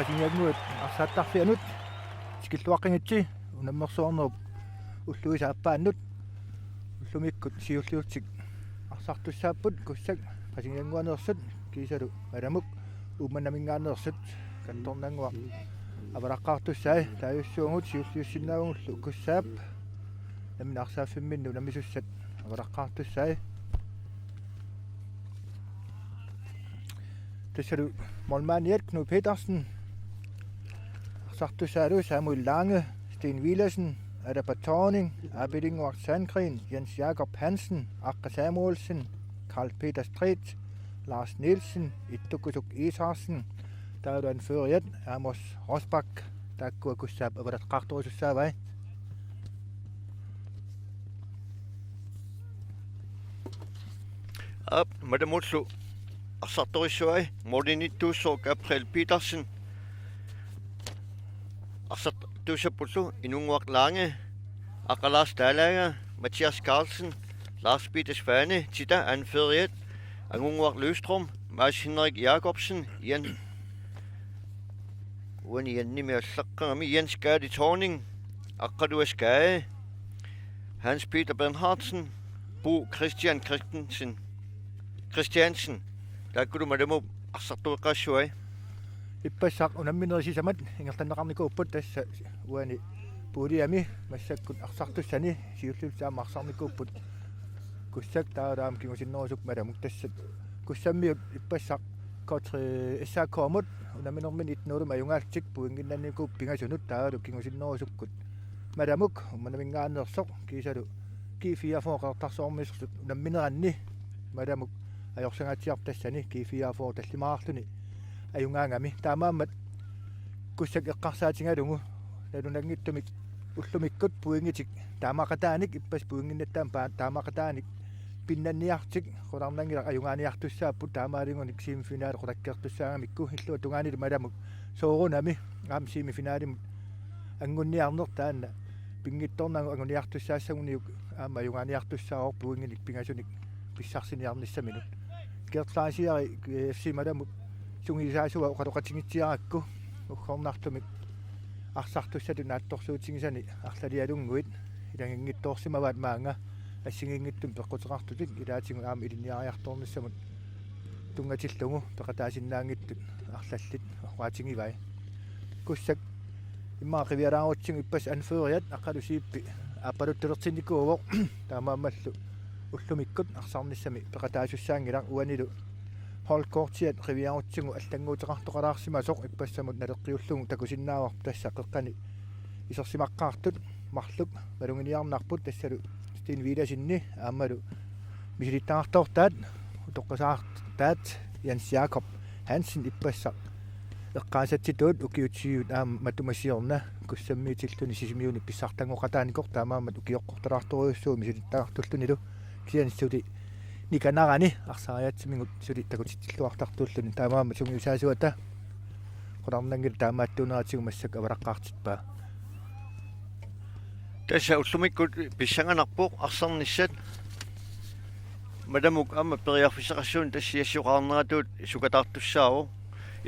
qasigianguat arsaattarfianut skilluaqingitsi unammersuarnerup ulluisaapaannut ullumikkut siulliutsik arsartussaapput kussak qasigianguaneersat kiisalu alamuk uummannaminngaaneersat kattornaangua avaraqqaartussaai taayussuungut siulliussinnaagungullu kussaap nammin arsaaffimminnu namisussat avaraqqaartussaai tassalu molmaaniat Knud Petersen arsartussaalu Samuel Lange Sten Villassen Adapa Thorning Abedingwart Sandgren Jens Jakob Hansen Akka Samuelsen Karl Peter Stræt Lars Nielsen Ittukusuk Isarsen Taudan Førjat Amos Rosbak Takkua kussaap avaraqqaarturusussaavai Up madamutsu arsartorissuai Morlinittuusso Gabriel Petersen arsartuussapullu Inunguaq Lange Aqalas Dalaga Mathias Carlsen Lars Peter Svane Tita Anføriet Angunguaq Løstrom Mads Henrik Jacobsen Jan Uaniannimeallaqqangami Jens Gadi Thorning Aqadua Skae Hans Peter Bernhardsen Bo Christian Christiansen Takkulu madamu arsartueqqaassuai ippassaq unamminerisisamat ingertanneqarnikuupput tassa uani puuliami massakkut arsartussani siulluussaama arsarnikuupput kussak taalaam kingusinnerusuk madamuk tassat kussammiut ippassaq kotri issaakkoomut unamminermin itnuulum ajungaaltik puinginnannikuup pingasunut taalu kingusinnerusukkut madamuk ummanamingaanersoq kiisalu G44-qartarsoormisersut unammineranni madamuk ajorsangaatiartassani G44 tallimaarluni ajungaangami taamaammat kussak eqqarsaatingalungu nalunanngittumik ullumikkut puingitik taamaqataanik ippas puinginnattaam taamaqataanik pinnanniartik qularnangila ajungaaniartussaapput taamaalingunik semifinal qulakkeertussaangamikku illua tungaanil malamuk soorunami aam semifinaalimut angunniarnertaanna pingittornaangu anguniartussaassaguniuk aam ajungaaniartussaawor puinginik pingasunik pissarsiниarnissaminut kertlaasiari FC malamut sungisaasua uqaloqatingitsiarakku ukhornartumik arsartussatu naattorsuutigisani arlalialunguit ilangingittoorsimavaat maanga ассигингиттум пеққутеқартутик илаатигу аама илинниариарторнissamут тунгатиллугу пеқатаасиннаангиттут арлаллит аруатингивай куссак иммаа қивиалаарутсигу иппас анфериат аққалусииппи аппалуттулертинникууво таамааммаллу уллумиккут арсаарниссами пеқатаасуссаангилар уанилу холкортиат қивиарутсигу аллангуутеқартоқалаарсимасоқ иппассамут налеққиуллугу такусиннаавар тасса қеққани исерсимаққаартут марлук малунгиниарнарпут тассалу Sten Villasinni aammalu misilittaartortaat toqqasaartaat Jens Jakob Hansen ippassa eqqaasatsituut ukiutsiut aam matumasiorna kussammiitilluni sisimiuni pissartangoqataanikor taamaammat ukioqqortalaartoriussuu misilittaartullunilu kianissuli nikanarani arsariatsimingut suli takutittilluartartulluni taamaammat sungiusaasuata qolarnangil taamaattuuneraatigu massak avalaqqaartitpaa Tässä ullumikkut pissanganarpuq arsarnissat madamuk amma periarfisaqassuun tassi yassuqaarneratuut sukataartussaavu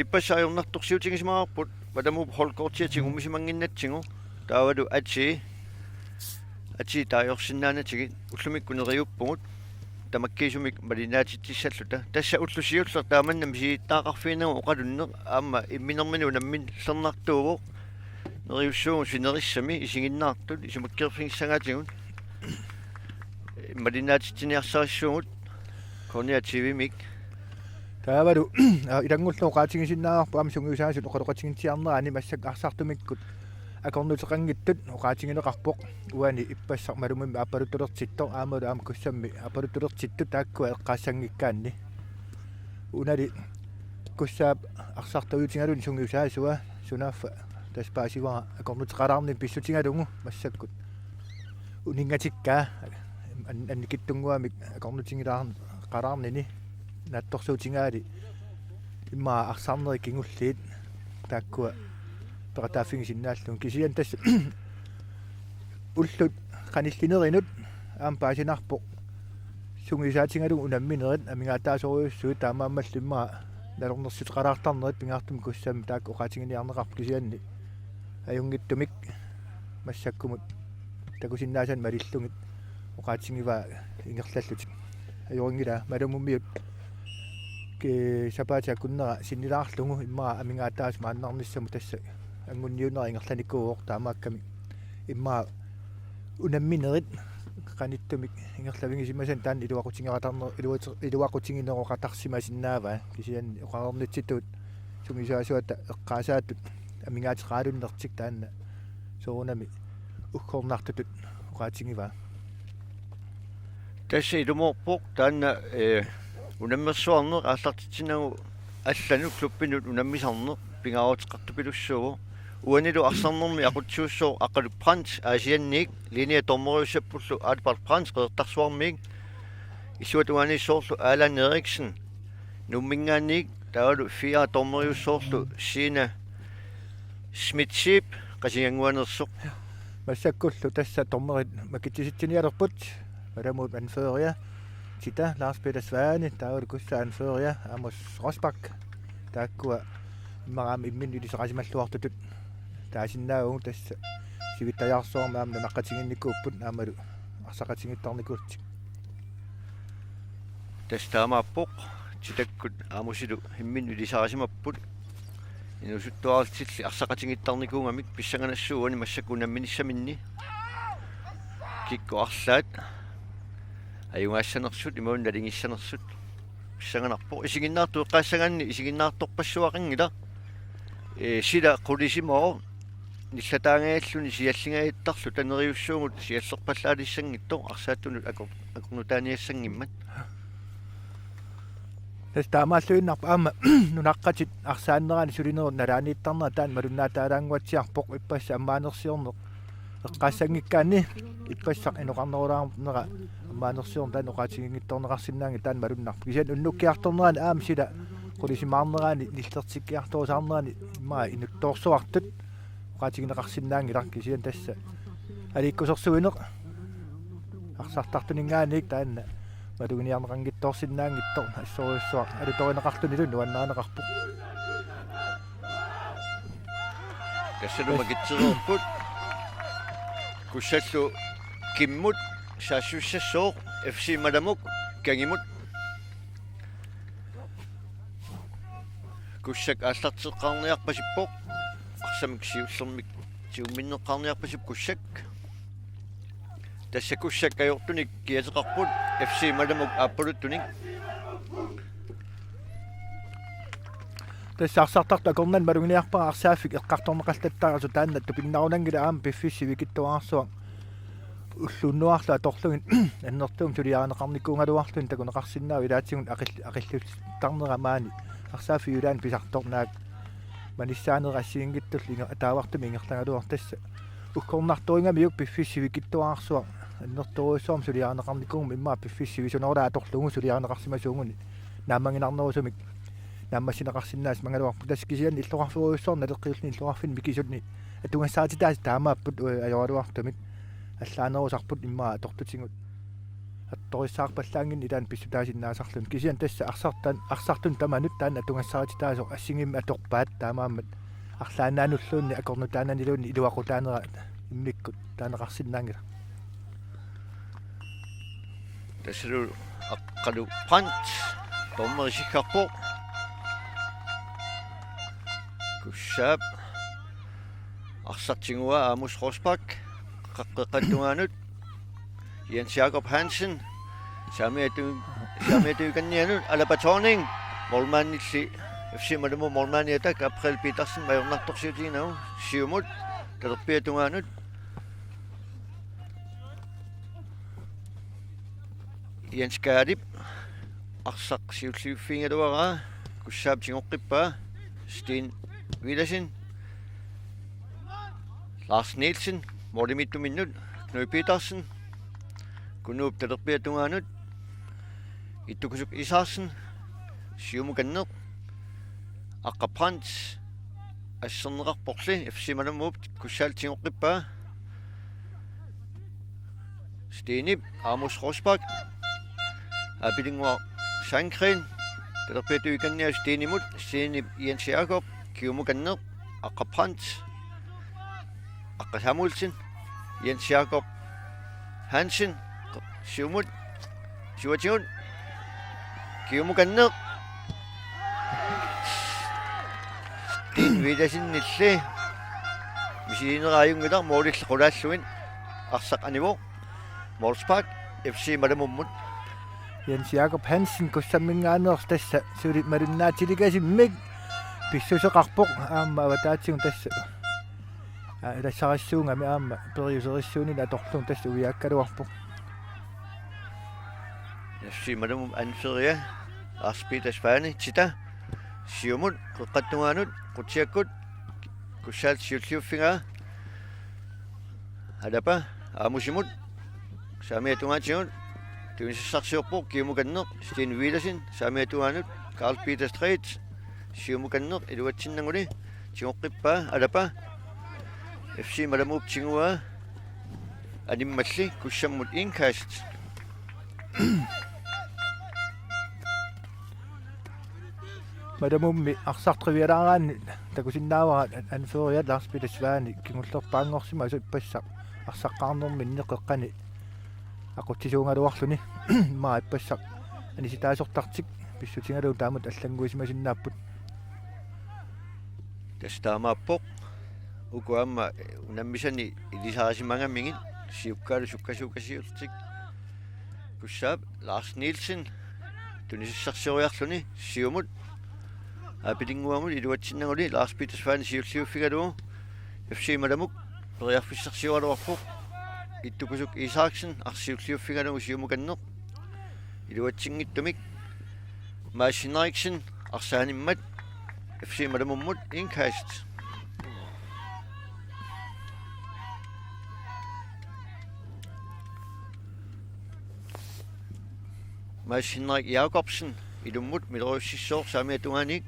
ippassaayornartorsiutigismaarput madamuk holkortiatigu umisimanginnatsigu taavalu ati taajorsinnaanatigi ullumikkuneriuppugut tamakkiisumik malinaatittissalluta tassa ullusiuller taamannam siitaaqarfiinagu oqalunneq aamma imminerminu nammin sernartuuvo neriussuun sinerissami isinginnaartut isumukkerfingissagaatigut malinaatitiniarsarissuugut korniativimik taavalu ilangullu qaatigisinnaarpu am sungiusaasut oqaloqatigitsiarnerani massak arsartumikkut akornuteqangittut oqaatigineqarpoq uani ippassaq malumimmi appaluttulertittor aamalu aam kussammi appaluttulertittut taakkua eqqaassangikkaanni unali kussaap arsartuyutigalun sungiusaasua sunaaffa таспаасива акорнутеқалаарни писсутингалугу массаккут унингаtikkaa анникиттунгуамик акорнутингилаар қалаарнини наатторсуутингаали иммаа арсаарнери кингуллиит тааккуа пеқатааффигисиннааллун кисиан тасс уллут қаниллинеринут аам паасинарпоқ сунгисаатингалугу унамминерит амингаатаасоруйуссуит таамааммаллу иммаа налорнерситеқалаартарнерит пингаартум куссаами таак оқаатингиниарнеқарпу кисианни аюнгиттумик массаккумут такусиннаасан малиллугит оқаатингива ингерллаллутик аюрингила малумуммиут ке сапаатиаккуннера синнилаарлугу иммаа амингаатаас мааннарниссаму тасса ангунниунера ингерланиккууоқ таамаакками иммаа унамминерит qanittумик ингерлавингисимасан таан илуақутингератарнер илуақутингинероқатарсимасиннаава кисианни оқарнитситуут сумисаасуата эққаасаатут амингаатеқаалуннертик таанна соонами уккорнартутут оқаатингива тасса илуморпоқ таанна унаммерсуарнеқ ааллартитсинагу аллану клуппинут унаммисарнеқ пингааотеқартупилуссуугу уанилу арсарнерми aqutsuussoo aqalu Frans asianniik linia tormoriusappullu Albert Frans qeertarsuarmiik isuat uanissoorlu Allan Eriksen nummingaanniik taalu fia tormoriussoorlu Sina Smith-Ship qasianguanersuq массаккуллу тасса тормерит макитсиситсиниалерпут маламуут анфеерия тита Lars Peter Svane таавал кусса анфеерия Amos Rosbach тааккуа иммараами имминнилисеқасималлуартутут таасиннаагу тасса сивиттаярсуармаамна наққатингинникууппут аамалу арсақатингиттарникуутсик тастаамааппоқ титаккут аамусилу химмин улисарасимаппут инусуттуаартилли арсақатингиттарникуугамик писсаганассууани массаккунамминиссаминни киккуарлаат аюнгаассанерсут имуун налингиссанерсут писсаганарпо исигиннаарту эққаассагаанни исигиннаарторпассуақингила сила qulisimoo ниллатаангааллуни сиаллингаиттарлу танериуссуугут сиаллерпаллаалиссангитто арсааттунут акорнутааниассангиммат тастаамааллуиннарпа аама нунаққатит арсааннерани сулинеру налаанииттарнера таан малуннаатаалаангуатсиарпоқ иппасса аммаанерсиорнеқ эққаассангиккаани иппассақ иноқарнерулаарнера аммаанерсиорн таан оқаатигингитторнеқарсинаанги таан малуннарпа кисиан уннуккиарторнерани аама сила qulisimaarnerani nillertikkiartuusaarnerani immaa inuttoorsuartut qaatigineqarsinnaangilaq kisian tassa aliikkusersuineq arsartartuningaaniik taanna maluginiarneqangittoorsinnaangittor assoruissuaq alutorineqartunilu nuannaaneqarpu kassalumakitsererput kussallu kimmut saassussassoq FC Malamuk kangimut куссак ааллартеққарниарпасиппоқ арсамик сиуллермик сиумминнеққарниарпасип куссак тасса куссак аёртуник киатеқарпут FC Malamuk ааппулуттуник тасса арсартарта корнан малугиниарпара арсаафик эққарторнеқаллаттаарасу таанна тупиннарунангила аама пиффисси викиттуаарсуа уллуннуарлу аторлугин аннертуум тулиаанеқарникуунгалуарлун такунеқарсиннаау илаатсигун ақиллуттарнера маани арсаафи юлаан писарторнаак маниссаанерассиингиттул инга таавартуми ингерлагалуар тасса уккорнарторингамиук пиффисси викиттуаарсуа аннерторуиссуарм сулиаанеқарникуум иммаа пиффисси висунорла аторлугу сулиаанеқарсимасуугуни нааммангинарнерусумик нааммассинеқарсинаас мангалуарпу таскисиан иллоқарфуруиссуар налеққиулни иллоқарфин микисутни атугассаатитаас таамааппут аёалуартумик аллаанерусарпут иммаа атортутингут атториссаарпаллаангин илаан писсутаасиннаасарлун кисиан тасса арсартун таманут таан атунгассаратитаасо ассигим аторпаат таамааммат арлаанааннуллуунни акорнутаананилуунни илуақутаанера иммиккут таанеқарсиннаангила тассалу аққалу Frans томмерисиккарпо куссаап арсартингуа Amos Rosbach қаққеқаттугаанут Jens Jakob Hansen самиатуганнианут алапаторнинг молманнилли FC Malmö молманиата Gabriel Petersen маёрнарторсиутигинау сиумут талерпиатугаанут Jens Gardip арсақ сиуллиуффингалуараа куссаап тингоққиппаа Sten Willersen Lars Nielsen молимиттуминнут Knud Petersen Kunuup talerpiatungaanut ittukusuk Isarsen siumukanneq aqqa Frans asserneqarporli FC Malmøup kussaaltingoqqippaa Stenip Amos Rosbach abilingua Sandgren Terpetu ikannia steenimut steeni Jens Jakob kiumukanneq Aqqaprans Akka Samuelsen Jens Jakob Hansen siumut siwatiun kiumukanneq Steen Vidasin nille misiineraayungilar moolilli qulaalluin arsaq anivo Molspark FC Malamummut Jens Jakob Hansen kussammingaaners tassa sulit marinnaatiligasimik pissuseqarpoq aamma avataatigun tassa ilassarassuungami aamma periuserissuunila atorlung tassa uiaakkaluarpoq FC Malamum anferia Arspita Svane tita siumut qeqqattungaanut qutiakkut kussaat siulliuffingaa alapa aamusimut saamiatungaatigut tunisissarsiorpoq kiumukanneq Steen Vidasin saamiatungaanut Carl Peter Street siumukanneq iluatsinnanguli tingoqqippaa alapa FC Malamup tingua animmalli kussammut inkast Madamummi arsartrivialaaraanni takusinnaavara anferiat Arspita Svane kingullerpaangorsima asuppassa arsaqqaarnermi neqeqqani aquttisuungaluarluni maa ippassaq anisitaasortartik pissutingalu taamut allanguisimasinnaapпут tastaamaappoq ukuamma unammisani ilisarisimangammingit siukkaalu sukkasuukasiultik kussaap Lars Nielsen tunisissarsioriarluni siumut apilinguamut iluatsinnanguli Lars Peter Svane siulliuffigalu FC Malamuk periarfissarsiualuarpoq ittukusuk Isaaksen arsiulliuffigalu siumukanneq iluatsingittumik Mads Henriksen arsaanimmat FC Malamummut inkast Mads Henrik Jacobsen ilummut mileruississoor saamiatungaaniik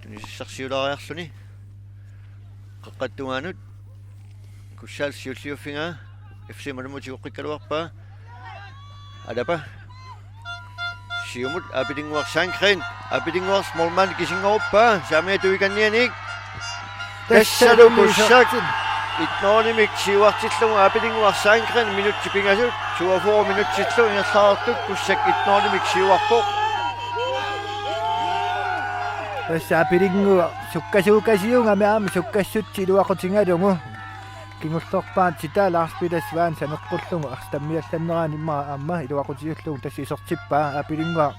tunisissarsiulariarluni qeqqattungaanut kussaal siulliuffingaa FC Malamut tigoqqikkaluarpaa alapa siumut apilinguar Sankren apilinguar Smolman kisingoruppaa saamiatuikannianik tassalukussak itnoonimik siuartillugu apilinguar Sankren minuttipingasut 24 minuttillu ingerlaartut kussak itnoonimik siuarpoq tassa apilingu sukkasuukasiungami aamma sukkassutsi iluaqutigalungu kingullerpaat sita Lars Peter Svane saneqqullugu arstammiallanneraani imma aamma iluaqutiullugu tassi isortippaa apilinguar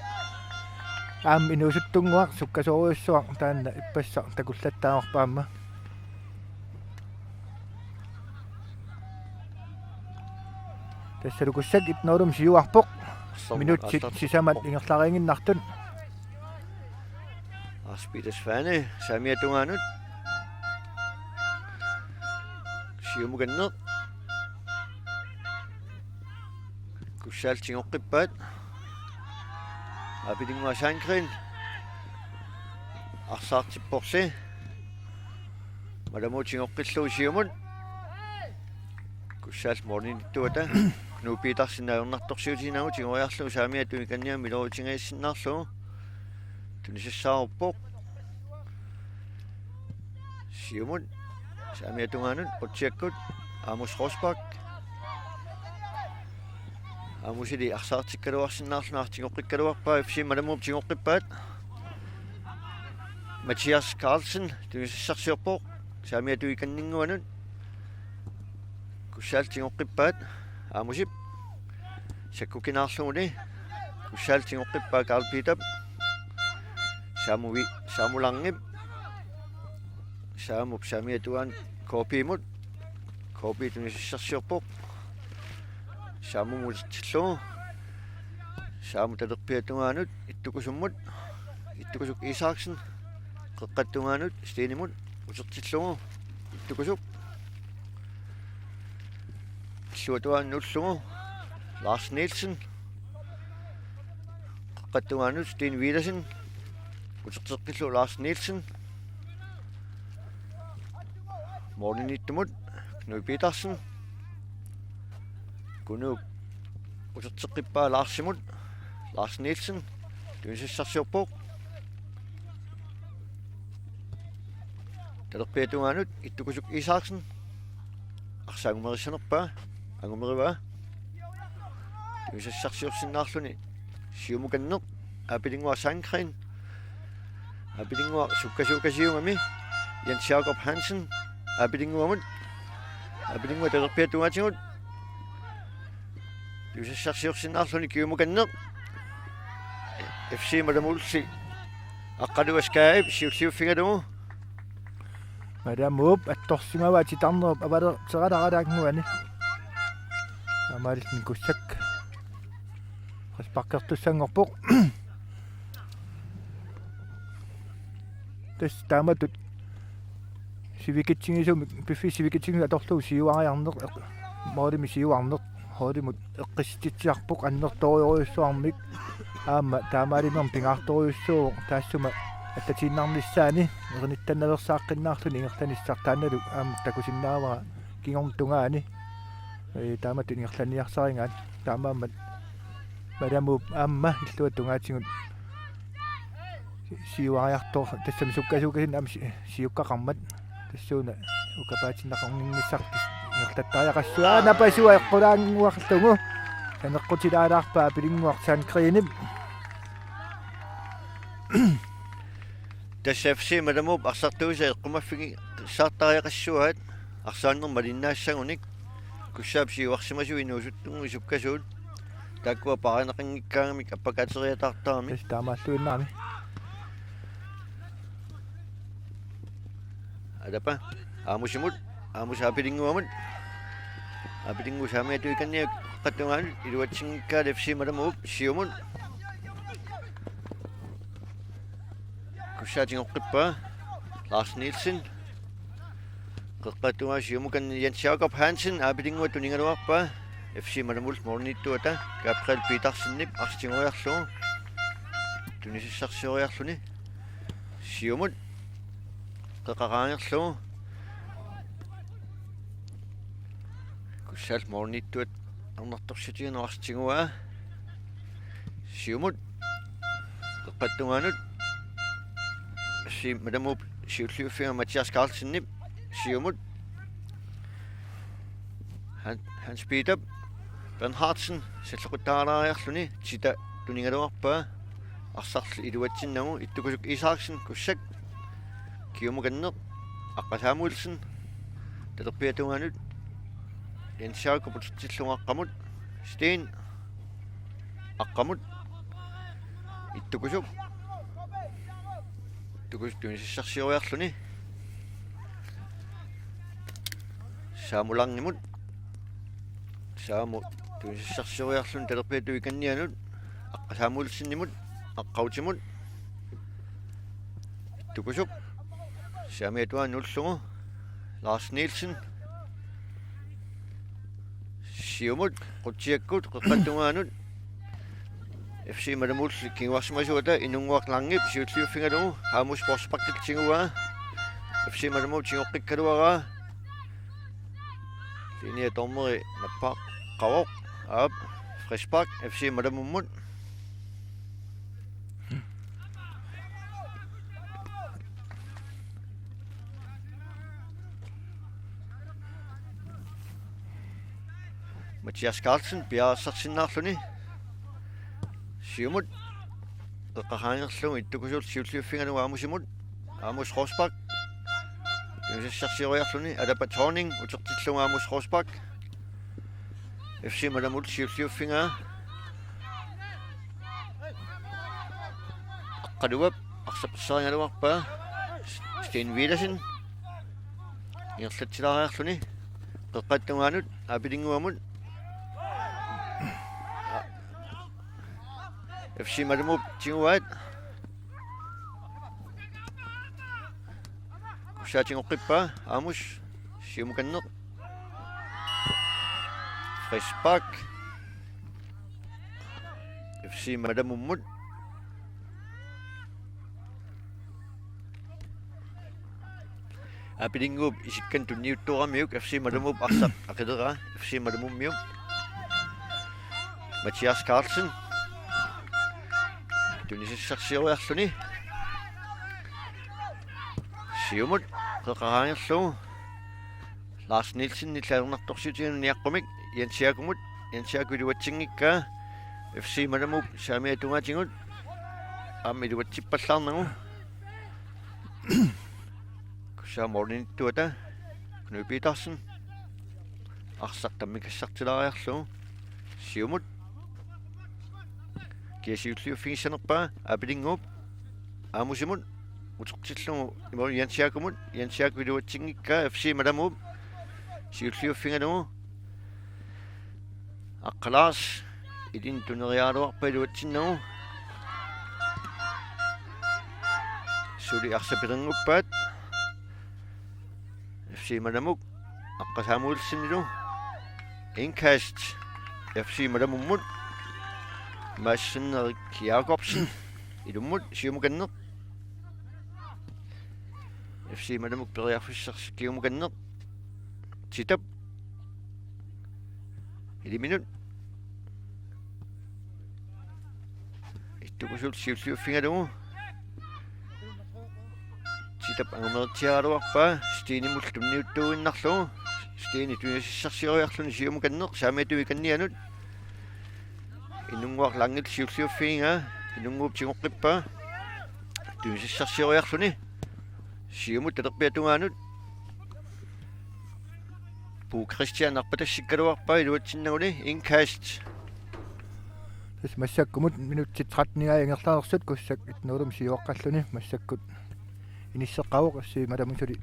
aam inuusuttunguaq sukkasoriussuaq taanna ippassa takullattaaorpaamma tassalukussak itnoolum siuarpoq minutsit sisamat ingerlariinginnartun Arspita Svane saamiatungaanut siumukanneq kussaal tingoqqippaat apilinguar Sankren arsaartipporsi Malamu tingoqqillu siumut kussaal morninittuata nuupiitarsinnaajornartorsiutinagu tingoriarlu saamiatuikannia milorutingaissinnaarlugu tunisissaarupoq siumut saamiatungaanut qutiakkut Amos Rosbach amusili arsaartikkaluarsinnaarluna artingoqqikkaluarpaa FC Malamup tingoqqippaat Mathias Carlsen tunisissarsiorpoq saamiatuikanninguanut kussaal tingoqqippaat amusip sakkukinaarluguli kussaal tingoqqippaa Carl Peter Samulangip Samup saamiatuan Koopimut Koopi tunisissarsiorpoq Samumultillu Samu talerpiatungaanut ittukusummut ittukusuk Isaaksen qeqqattungaanut Steenimut usertillugu ittukusuk illuatuaannullugu Lars Nielsen qeqqattungaanut Steen Vidasin userteqqillu Lars Nielsen morninittumut Knut Petersen kunu userteqqippaa Larsimut Lars Nielsen tunisissarsiorpoq talerpiatungaanut ittukusuk Isaaksen arsaangumerissanerpaa angumeriva tunisissarsiorsinnaarluni siumukanneq apilingua Sandgren apilingua sukkasuukasiungami Jens Jakob Hansen apilingua talerpiatungaatigut tunisissarsiorsinnaarluni kiumukanneq FC Madamulsi aqqaluaskaib siulliuffigalugu Madamub attorsimava titarnerup avaler teralaaraaqnuani amaalin kussak qaspaqqertussangorpoq tas taamatut sivikitsingisum piffi sivikitsingu atorlu siuariarneq moodimi siuarneq hoodimut eqqistitiarpoq annertorioriussuarmik aamma taamaalinnerm pingaartoriussuu taassuma attatiinnaarnissaani erinittannalersaaqqinnаарluni ingertanissartaannalu aamma takusinnaavara kingortungaani taamat ingerlaniarsaringaat taamaammat madamuup aamma illuatungaatigut siuariartor tassami sukkasuukasin aam siukkaqarmat tassuuna ukapaatinneqorningissartis ingertattaariaqassua napasua eqqulaanguarlugu taneqqutilaalaarpaa pilinguarsaan kriinip Tas FC Madamup arsartuusa eqqumaffigi saartariaqassuat arsaannerma linnaassagуник kussaap siuarsimasu inuusuttungu sukkasuut taakkua parineqinngikkaangamik appakaateriataartaami tas taamaalluinnaami adapa aamusimut aamusaapilinguamut apilingu saamiatuikanniak qattungaanut iluatsingikkaat FC Madamup siumut kussaatigoqqippaa Lars Nielsen qeqqattungaa siumukan Jens Jakob Hansen aapilingua tuningaluarpaa FC Madamul mornittuata Gabriel Petersenip arstingoriarlugu tunisissarsioriarluni siumut qeqqaqaangerlugu kussaal mornittuat arnertorsitiginu arstinguaa siumut qeqqattungaanut Madamup siulliuffiga Mathias Carlsennip siumut Hans Peter Bernhardsen sallequttaalaariarluni tita tuningaluarpaa arsarlu iluatsinnagu ittukusuk Isaaksen kussak kiumukanneq Aqqa Samuelsen talerpiatungaanut Jens Jakob tillungaqqamut Steen aqqamut ittukusuk tunisissarsioriarluni saamulangimut saamu tunisissarsioriarluni talerpiatuikannianut Aqqa Samuelsenimut aqqautimut tukusuk saamiatuaannullugu Lars Nielsen siumut qutsiakkut qeqqattungaanut FC Madamul kinguarsimasuata inunguarlaangip siulliuffigalugu aamu sportsparkiltingua FC Madamul tingoqqikkaluaraa linia tormeri nappaaq qavoq aap Frischpark FC Madamummut Mathias Carlsen piaarsarsinnaarluni siumut qeqqaqaangerlugu ittukusuut siulliuffigalugu aamusimut aamus Rosbach tunisissarsioriarluni Adapa Torning utertillugu aamus Rosbach FC Madamul siulliuffingaa aqqaluap arsapissarigaluarpaa Sten Widersen ingerlatsilaariarluni qeqqattungaanut apilinguamut FC Madamup tinguat kusaatingoqqippaa aamus siumukanneq Frischpark FC Madamummut apilinguup isikkan tunniuttuaramiuk FC Madamup arsaq FC Madamummium Mathias Carlsen tunisissarsioriarluni siumut qeqaraangerlugu Lars Nielsen nillalernartorsiutigun niaqqumik Jansiaku iluatsingikkaa FC Malamup saamia tungatingut aam iluatsippallarnagu kussaamorninittuata Knud Petersen arsartammikassartilariarlugu siumut kiasiulliuffigissanerpaa apilinguup aamusimut utortillugu imor Jansiaku iluatsingikkaa FC Malamup siulliuffingalugu aqqalaas idin tuneriaaluarpa iluatsinnagu suli arsapirinnguppaat FC Malamuk aqqasaamuulsinnilu inkast FC Malamummut Mads Jacobsen ilummut siumukanneq FC Malamuk periarfissarskiumukanneq titap iliminut ittukusul siulliuffingalugu titap angumertiaaluarpaa stiinimul tumniuttuuginnarlugu stiini tunisissarsioriarluni siumukanneq saamiatuikannianut inunguarlangit siulliuffiinga inunguup tingoqqippaa tunisissarsioriarluni siumut talerpiatungaanut Bo Christian arpatassikkaluarpaa iluatsinnaguli inkast Tis massakkumut minutti 13 ingerlaanersut kussak itnuulum siuaqqalluni massakkut inisseqqavuq assi malamusuli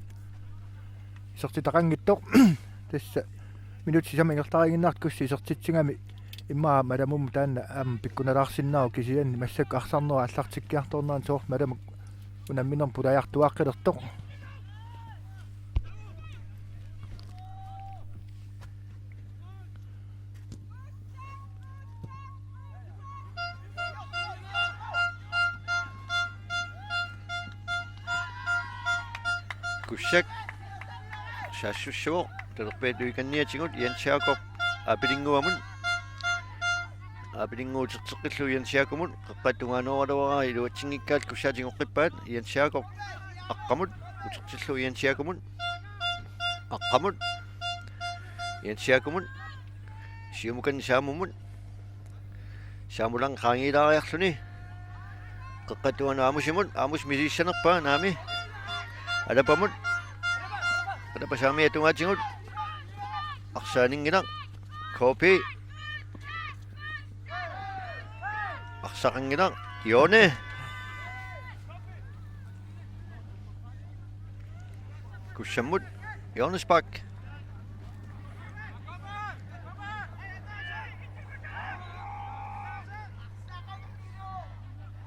isertitaqangittoq tassa minutti sama ingertaaringinnaart kussi isertitsigami imma malamum taanna am pikkunalaarsinnaaru kisianni massakku arsarnera allartikkiartornaan soort malamuk unamminern pulajartuaqqilertoq kussak saassussuo talerpiatuikanniatigut Jansiakup apilinguamun apilinguuterteqqillu Jansiakumut qaqqattungaanoraluaraa iluatsingikkaat kussaatingoqqippaat Jansiakup aqqamut utertillu Jansiakumut aqqamut Jansiakumut siumukan saamumut saamulang qaangilaariarluni qaqqattuanu aamus milissanerpaa naami adapamut adapasaamiatungatingut arsaaninginaq kopi arsaqanginaq Jone kussammut Jonesbak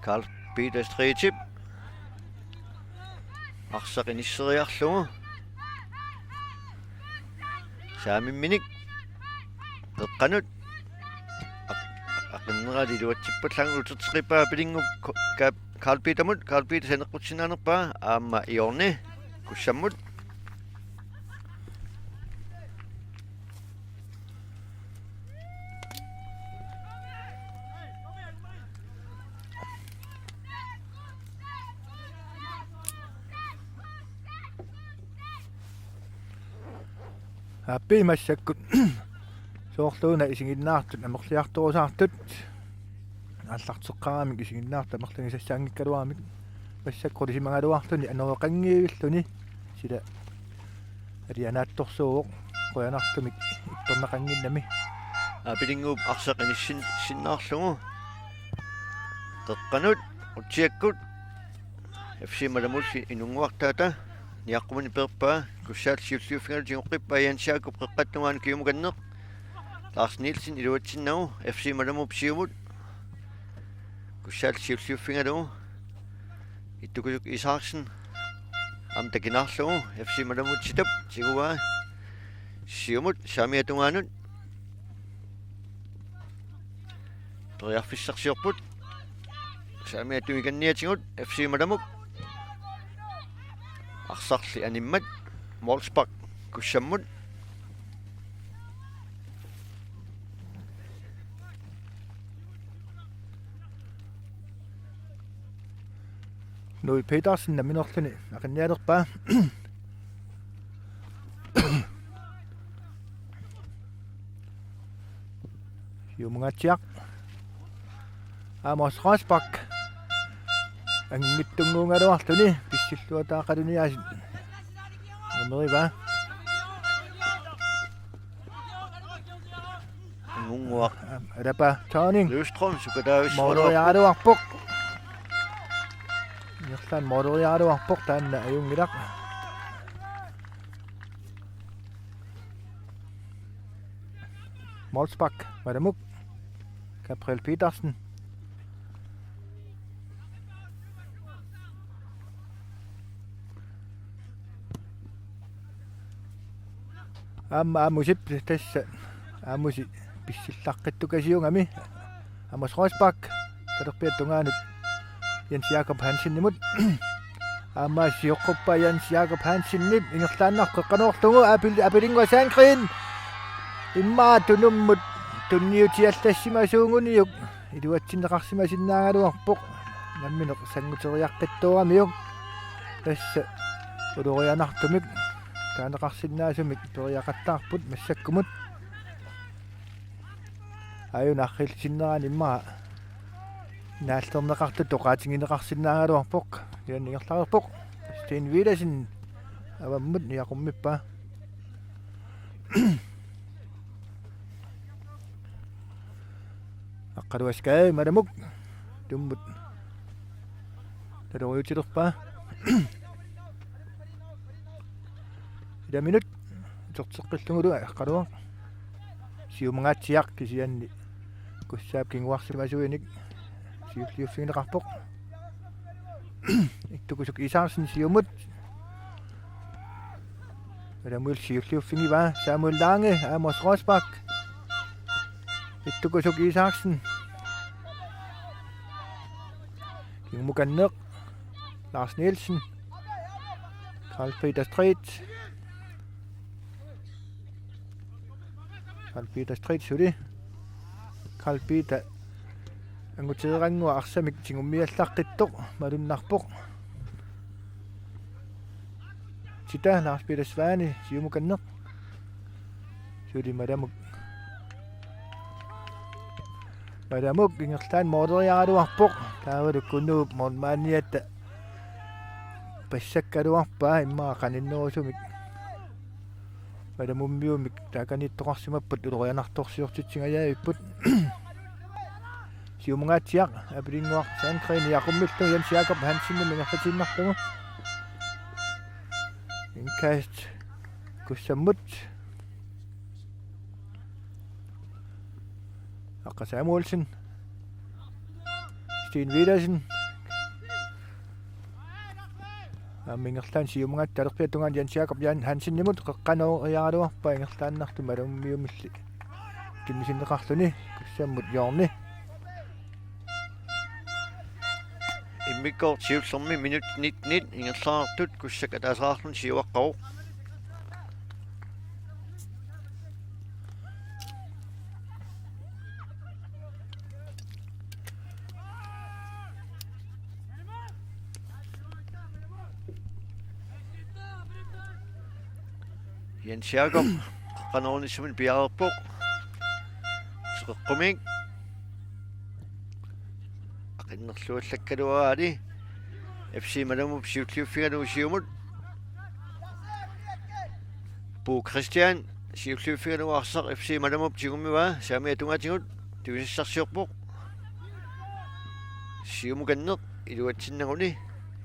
Karl Peter Stretip arsaqinisseriarlugu saamimminik qeqqanut aqinnerali iluatsippallangu uterteqipaa pilingup Karl Peter saneqqutsinanerpaa aamma Iorne kussammut Appi massakkut soorluuna isinginnaartut amerliartorusaartut аллартеққарамик исигиннаарта мерланgisassaangikkaluарамик массаккулисимагалуартуни анереқангиивиллуни сила алианаатторсууоқ қуянартумик итторнақангиннами апилингууп арсақинissиннаарлугу қеққанут утсиаккут FC Malamulli инунгуартаата ниаққумани перпаа куссаал сиуллиуффигалу тигоққиппаа Jansiakup қеққаттунгаан киумуканнеқ Lars Nielsen iluatsinnagu FC Malamup siumut kussaal siulliuффигалу иттукусук Isaksen am takinarlugu FC Malamut sitap sigua siumut saamiatungaanut toriarfissarsiorput saamiatuikanniatigut FC Malamuk arsarli animmat Molsbak kussammut Louis Petersen naminorluni aqinnialerpaa Jumungatiaq Amos Rosbach angmittunguungaluarluni pissilluataaqaluniaasit numeriva Unguaq adapa Tawning Løvstrøm sukadaavissua moderiaaluarpoq Yerlan moderiaaluarpoq taanna ajungilaq Molsbach Madamuk Gabriel Petersen Amusip tassa amusi pissillarqittukasiungami Amos Rosbach talerpiattungaanut Jens Jakob Hansen nimut siuqquppa Jens Jakob Hansen nip ingerlaannarqeqqanuorlugu apilingua Sandgren imma tunummut tunniutiallassimassuunguniuk iluatsinneqarsimasinnaangaluarpoq nammineq sanguteriaqqittuaramiuk tassa ulurianartumik taaneqarsinnaasumik toriaqattaarput massakkumut ayunarrilsinneraan imma naallerneqartu toqaatingineqarsinnaangaluarpoq ianningerlarerpoq Sten Villasen avammut niaqummippaa Aqqaluaskaai Madamuk tummut taloriutilerpaa ida minut torteqqillungulu aqqaluaq siumangaatsiaq kisianni kussaap kinguarsimasuinik siulliuffigineqarpoq ittukusuk Isarsen siumut Madamul siulliuffingivaa Samuel Lange Amos Rosbach ittukusuk Isarsen Kingmukanneq Lars Nielsen Carl Peter Street suli Carl Peter angutederangua arsamik tingummiallaqqittoq malunnarpoq Sita Lars Peter Svane siumukanneq suli Madamuk ingerlaan moderiaaluarpoq taavalukunnuup mormaaniatta passakkaluarpaa immaa qaninnerusumik Madamummiumik taakanittoqarsimapput ulurianartorsiortitsingajaavipпут siumungaatsiaq apilinguaq Sandgren iaqumillu Jens Jakob Hansen mingerlatinnarlugu inkast kussammut Aqqa Samuelsen Sten Villasen mingerlaan siumungaat talerpiattungaan Jens Jakob Hansen nimut qeqqanuoriaaluarpa ingerlaannartu malummiumilli timmisinneqarluni kussammut Jorni immikkoort siullermi minut 19 ingerlaartut kussak ataasraarlun siuaqqaruq Jens Jakob qanornissumin piarerpoq seqeqqumik aqinnerluallakkaluaali FC Malamup siulliuffigalu siumut Bo Christian siulliuffigalu arsaq FC Malamup tigummiwa saamiatungatingut tuisissarsiorpoq siumukanneq iluatsinnaguni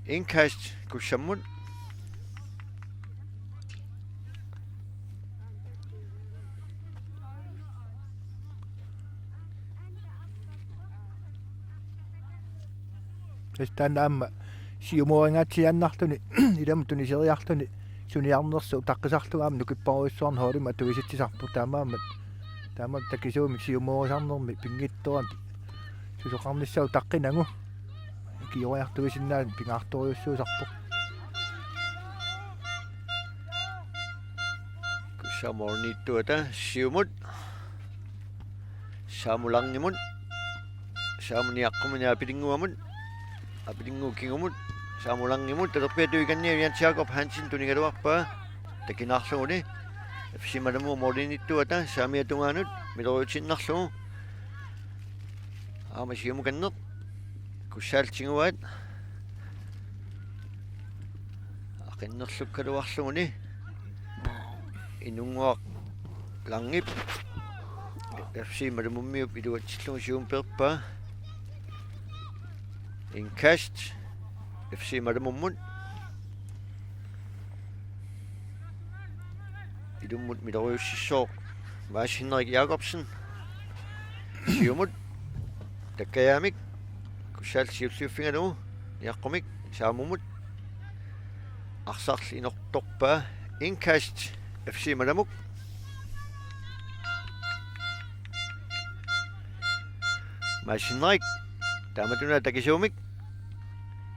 inkast kussammut Stanna amma siumuoringaatiannarluni ilamtuni seriarluni suniarnersu taqqisarlugaam nukipparuissuarn hooluma tuisitsisarpu taamaammat takisuumik siumuorisarnermi pingittoran susoqarnissau taqqinangu kioriartuisinnaan pingaartoriussuusarpoq kussamorniittuata siumut saamularnimut saamuniaqqumuni apilinguamut apilingukingumut saamulangimut talerpiatuikanni Jens Jakob Hansen tunigaluarpaa takinarluguni FC Malmö molinittuata saamiatungaanut mileruutinnarlugu aamasiumukanneq kussaaltinguat aqinnerlukkaluarluguni inunguaq langip FC Malmømiup iluatsillugu siumperpaa inkast FC Malmømmun ilummut mileruussissooq Mads Henrik Jacobsen siumut takkajaamik kussaalsiulliuffingalugu niaqqumik saamumut arsarli inortorpaa inkast FC Malamuk Mads Henrik taamatuna takisuumik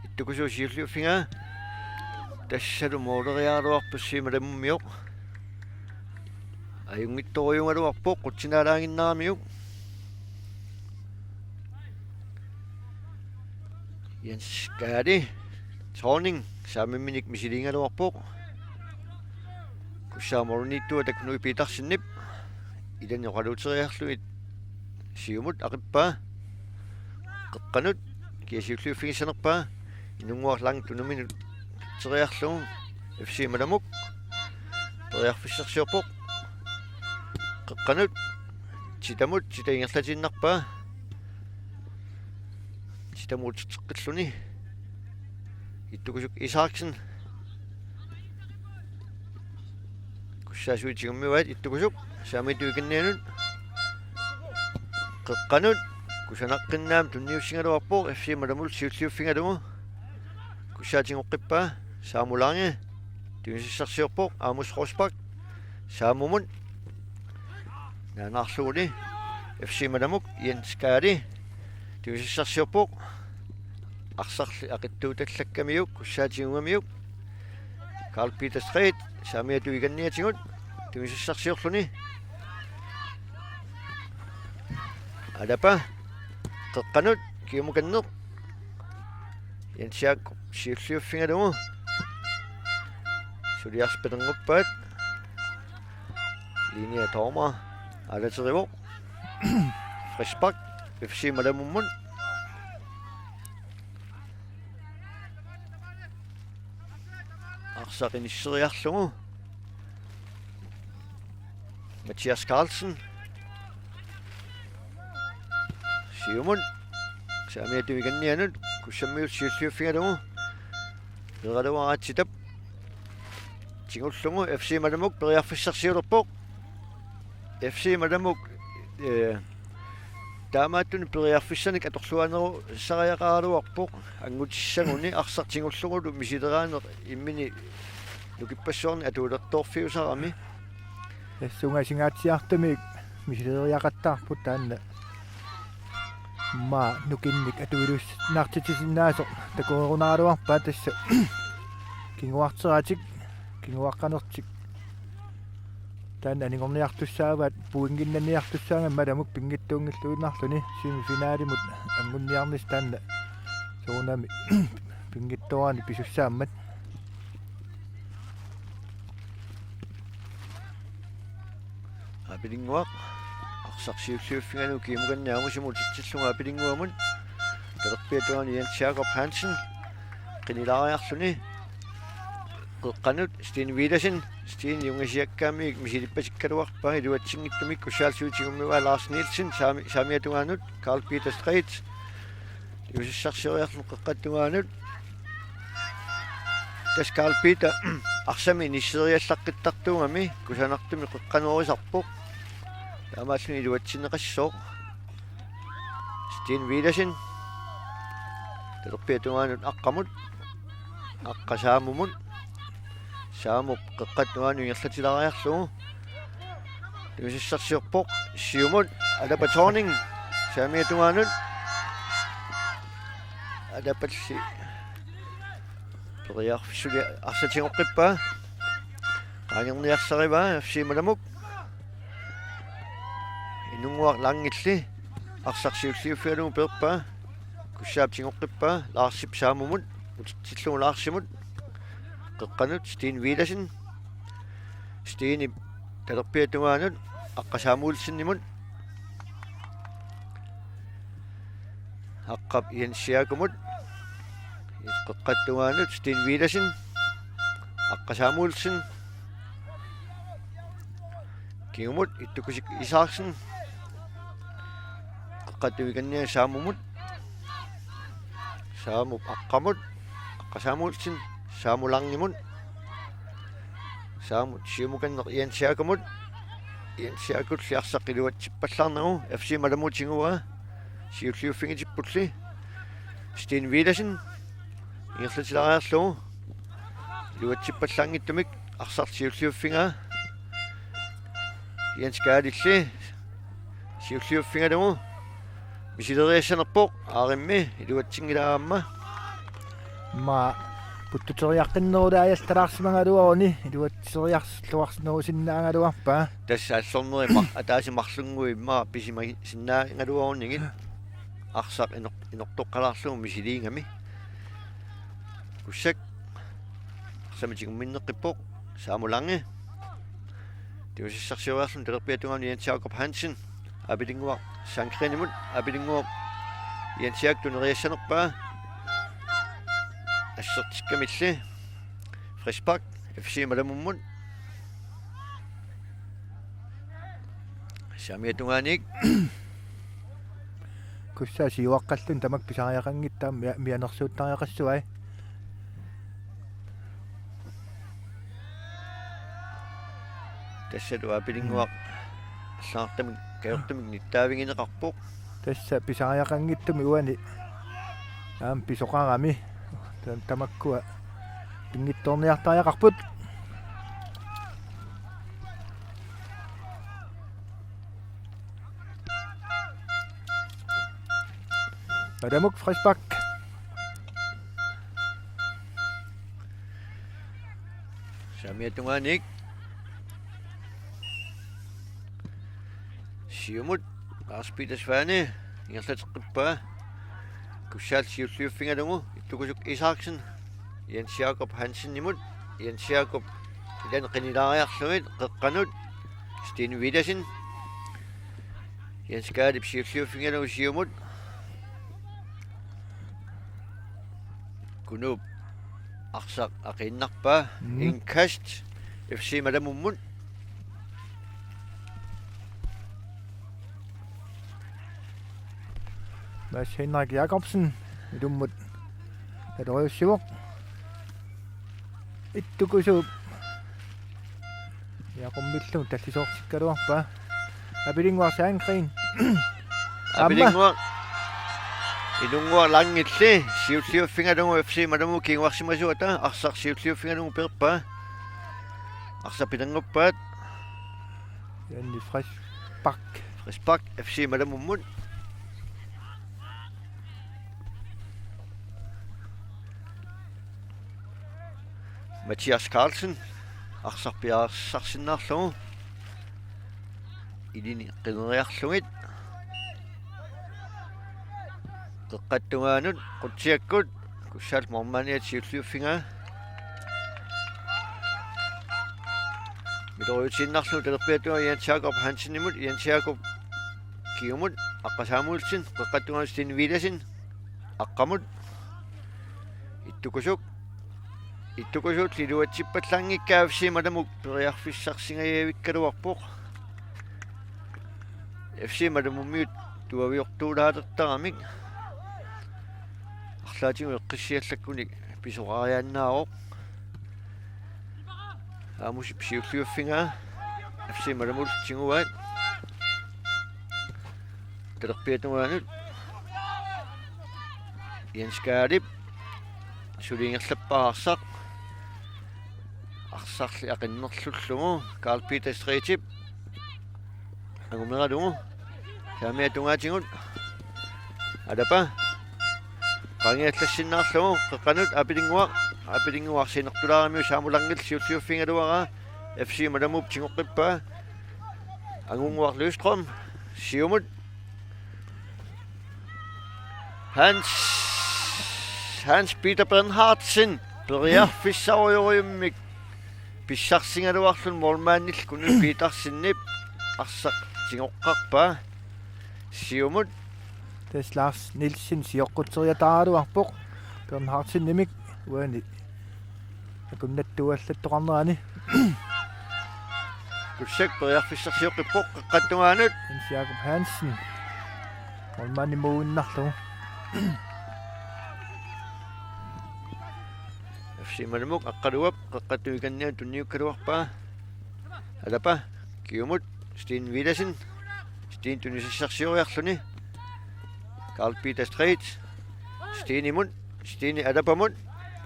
ittukusuusiulliuffingaa tassalu mooleriaaluarpussi Malamummiuq ajungittoriungaluarpoq qutsinaalaanginnaarmiuq Jens Gade Thorning saamimminik misiliingaluarpoq kussaamorunittua taknui piitarsinnip ilani oqaluuteriarluit siumut aqippaa qeqqanut kiasiulluuffigissanerpaa inunguarlang tunuminut teriarlugu FC Malamuk periarfissersiorpoq qeqqanut titamut titaingerlatinnarpaa titamut teqqilluni ittukusuk Isaaksen kussaasuitigummiuat ittukusuk saamituikinnianut qeqqanut kusanaqqinnaam tunniussingaluarpoq FC Malamul siulliuffingalugu kussaatingoqqippaa saamulaangi tunisissarsiorpoq Amos Rosbach saamumun naanaarluguni FC Malamuk Jens Gade tunisissarsiorpoq arsarli aqittuutallakkamiuk kussaatigumiuk Carl Peter Street saamiatuikanniatigut tunisissarsiorluni adapa qeqqanut kiumukanneq Jens Jakob siulliuffingalugu suliarspitenguppaat linia Torma alaterivoq Frisbak FC Malamummun arsaqinisseriarlugu Mathias Carlsen siumun saamiatuikannianut kussammiut siulliuffingalugu peraluaraatitap tingullugu FC Malamuk periarfissarsiulerpoq FC Malamuk taamaattuni periarfissanik atorluaneru sariaqaaluarpoq angutissaguni arsartingullugulu misileraanеq immini nukipassuarni atuulertorfiusarami тассунгаасингаатсиартамик мисилериақаттаарпут таанна ма нукинник атуилус наартитисиннаасо такуерунааруарпаа тасса кингуартератик кингуаққанертик таанна анингорниартуссааваат пуингиннанниартуссаанга маламук пингиттуунгиллуиннарлуни семифинаалимут ангунниарнис таанна соонами пингитторани писуссааммат апилингуақ арсарсиуллиуффигану киимуганниамусимут тиллунга апилингуамун талерпиатуани Jens Jakob Hansen qinilariarluni qeqqanut Steen Widersen Steen jungasiakkaamiik misilippasikkaluarpaa iluatsingittumik kussaalsuutigummiua Lars Nielsen saamiatugaanut Carl Peter Street iusissarsioriarlu qeqqattugaanut tas Carl Peter arsami nisseriallaqqittartuungami kusanartumi qeqqanuorisarpoq taamaallu iluatsinneqassooq Steen Widersen talerpiatugaanut aqqamut aqqasaamumut saamuq qeqqattugaanu ingerlatilariarlugu tuisissarsiorpoq siumut Adapa Thorning saamiatugaanut adapalli periarfissuli arsatingoqqippaa qaangerniarsarivaa FC Malamuk inunguaq laangilli arsarsiulliuffialugu perpaa kussaaptingoqqippaa Laarsip saamumut tillungulaarsimut qeqqanut Steen Vilasen Steeni talerpiatungaanut aqqasaamuulsinnimut aqqap Jensiakumut qeqqattungaanut Steen Vilasen aqqasaamuulsin kingumut ittukusik Isaaksen qeqqattuvikannia saamumut saamup aqqamut aqqasaamuulsin saamulangimut saamut siumukanneq Jensiakumut Jensiakut liarsaqqiluatsippallarnagu FC Malamutiingua siulliuffingitippulli Steen Vilasen ingерлutilaриарлугу luatsippallangittumik arsarsiulliuffinga Jens Gaalilli siulliuffingalugu misileriassanerpoq aarimmi iluatsingilaamma ma puttuteriaqqinnerulaajastalaarsimangaluaruni iluatseriarluarsinerusinnaangaluarpa тассааллорнери атаасимарлунгуи имма писима синнааингалуарнигит арсақ инортоққалаарлугу мисилиингами куссак самитигумминнеққиппоқ саамуланги тиусиссарсиуаарлун телерпиатунгани Jens Jacob Hansen абилингуа санкренимут абилингуа Jens Jacob тунериассанерпаа ассертиккамилли Frisbak FC Malamummun самиатунгааник куссааси юаққаллун тамак писариақангиттаам мианерсууттариақассуай тассалу апилингуақ саартамик каёртамик ниттаавигинеқарпоқ тасса писариақангиттуми уани аам писоқарами тамаккуа пингитторниартариақарпут Madamuk Frisbak самиатунгааник сиумут арспитасваани ингерлатеққиппаа куссаал сиуллиуффингалугу иттукусук Isaaksen Jens Jacob Hansen nimut Jens Jacob илан қинилаариарлугит қеққанут Steen Vilasen Jens Gaalip сиуллиуффингалугу сиумут kunub aqsaq aqinnarpa inkast FC Malamummun Mads Henrik Jacobsen idummut adrøyussivuq ittukusuup yaqummillaun tallisoortikkaluarpa apilingua saankriin apilingua ilungua langilli siulliuffingalugu FC Malamu kinguarsimasuata arsaq siulliuffingalugu perpa arsapilanguppaat yanni Frisbak FC Malamummun Mathias Carlsen arsarpiaarsarsinnaarlugu ilini qineriarlugit qeqqattungaanut qutsiakkut kussaal mormaaniat siulliuffingaa midoruyutinnarlu talerpiatua Jens Jacob Hansen imut Jens Jacob kiumut aqqasaamuulsin qeqqattungaanut Steen Vilasen aqqamut ittukusuk liluatsippallangikkaa FC Malamuk periarfissarsingayavikkaluarpoq FC Malamummiut tuaviortuulaatertaramik арлаатигу эққиссиаллаккуник писоқарианнаароқ аамуси псиуллиуффингаа FC Malamul тингуаат талерпиатугаанут Jens Gaalip сулингерлаппаарсақ арсарли ақиннерлуллугу Carl Peter Streetip агумералугу самиатунгаатингут алапа qangiallassinnаарlugu qeqqanut apilingua saamulangil siulliuffingaluara FC Malamup tingoqqippaa angunguar Løstrom siumut Hans Hans Peter Bernhardsen periarfissarujuriummik pissarsingaluarlun molmaannil kunun Petersinnip arsaq tingoqqarpaa siumut des Lars Nielsen sijoqqutteriataaruarpoq Bernhardsen nimik uani akunnattuallattoqarnerani kussak periarfissarsiuqqippoq qaqqattugaanut Jens Jakob Hansen molmaanni muuinnarlugu Simanamuk aqqaluap qaqqattuikannia tunniukkaluarpaa alapa kiumut Steen Widersen Steen tunisissarsioriarluni Carl Peter Street Steen imut Steen alapamut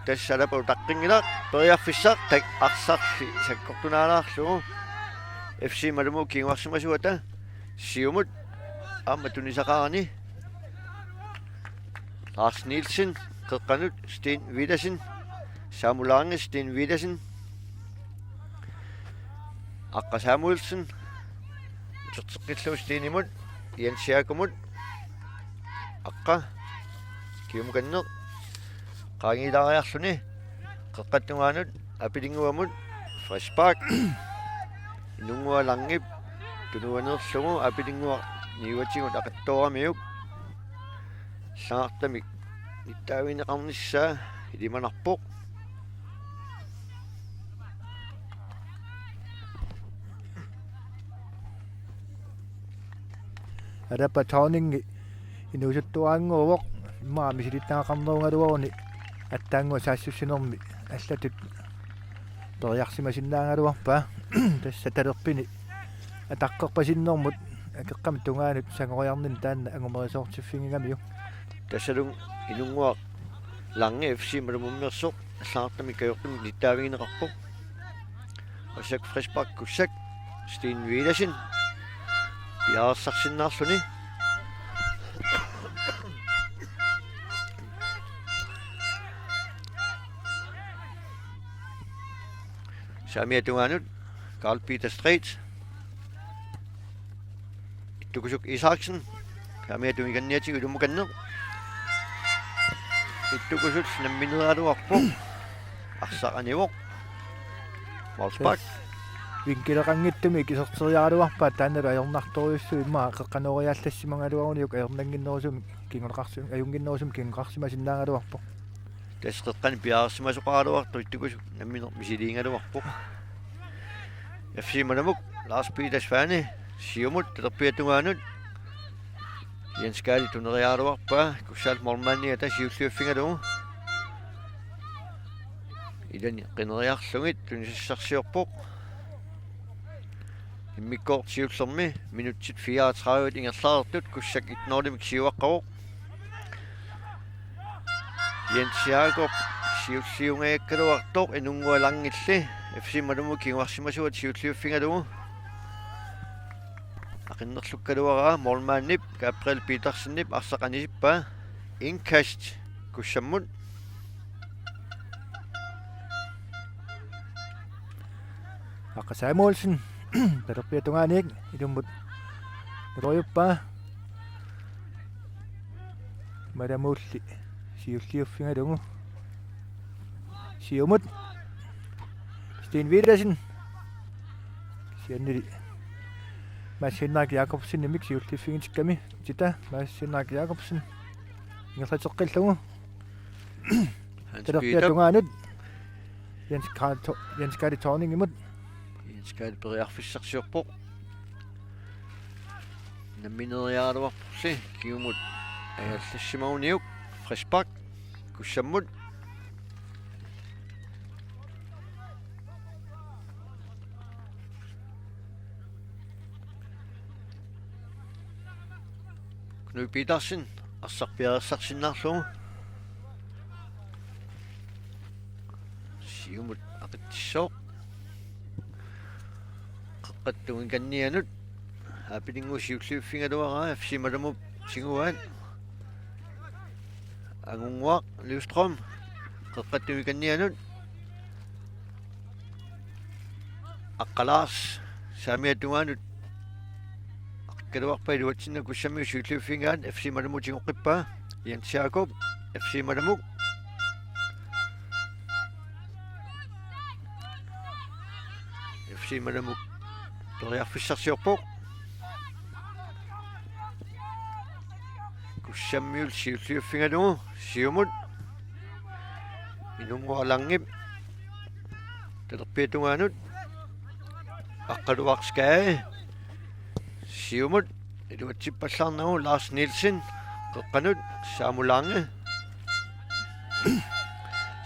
tas alapa utaqqingilaaq periarfissaq tak arsarli sakkortunaalaarlugu FC Malmö kinguarsimasuata siumut amma tunisaqaarani Lars Nielsen qeqqanut Steen Widersen Samuel Lange, Steen Widersen, Akka Samuelsen, Tsertsekillu Steen imut, Jens Jakomut, Akka, Kiumukanner, Qaangilaariarluni, Qaqqattungaanut, Apilinguamut, Freshpark, Inungua Langip, Tunuanerlugu, Apilingua Niuatingut aqattooramiuk, Saartamik, Nittaawineqarnissaa, Ilimanarpoq, Adapa Tawning inusuttuaanguuvoq immaami silitnaaqarnerugaluarni attaangu saassussinermi аллатут периарсимасиннаангалуарпаа тасса талерпини атаққерпасиннэрмут акеққами тунгаанут сангориарнин таанна ангумерисоортиффингигамиу тассалун инунгуа ланге FC малуммерсоқ аллаартами кайоққим литтаавигинеқарпоқ осак фрешпак куссак Steen Widersen пиаарсарсиннаарлуни Samia tunganut Carl Peter Street Ittukusuk Isaksen Samia tungikanniati ulumukanner Ittukusut nammineraaluarpoq arsaqanivoq Malsbak винкилеқангиттуми кисертериаралуарпаа тааннала аёрнарторюссу имма қеққанориааллассимангалуарниук аёрнангиннерусум кингулеқарсим аюнгиннерусум кингуқарсимасиннаагалуарпоқ тасқеққан пиаарсимасоқаралуарту иттукусу намминер мисилиингалуарпоқ FC Malmö Lars Peter Svane siumut терпиатунгаанут Jens Gadi tuneriaaluarpaa kussal mormannia tasiulluuffingalugu илани qineriarlugit tunisissarsiorpoq иммиккоортиуллерми минутсит 34 ингерлаартут куссак итнооримик сиуаққавоқ Jens Jakob сиуллиунгаяккалуартоқ инунгуалангилли FC Malmö кингуарсимасуат сиуллиуффингалугу ақиннерлуккалуараа молмааннип Gabriel Petersenнип арсақанисиппаа инкаст куссаммут Akka Samuelsen terpиатунгааник илуммут роюппаа марамуулли сиуллиуффингалугу сиумут Steen Widersen сианнили Mads Henrik Jacobsen nimik siulliuffingitikkami tita Mads Henrik Jacobsen ingерлатеққиллугу терпиатунгааник Jens Gadi Tawning imut skal periarfissarsiorpoq nammineriaaluarpursi kiumut аяллассимауниук Freshpark куссаммут Knud Petersen арсарпиаерсарсиннаарлугу сиумут ақиттиссоо qattungin kannianut apilingu siulliuffingaluaraa FC Malmö singuaat angunguaq Lövström qattungin kannianut aqqalaars saamiatungaanut akkaluarpa iluatsinna kussamiu siulliuffingaat FC Malmö tingoqqippaa Jens Jakob FC Malmö FC Malamuk toriarfissarsiorpoq kussammiul siulliuffingalugu siumut inunguarlangip talerpiatungaanut aqqaluarskae siumut iluatsippallarnagu Lars Nielsen qeqqanut saamulange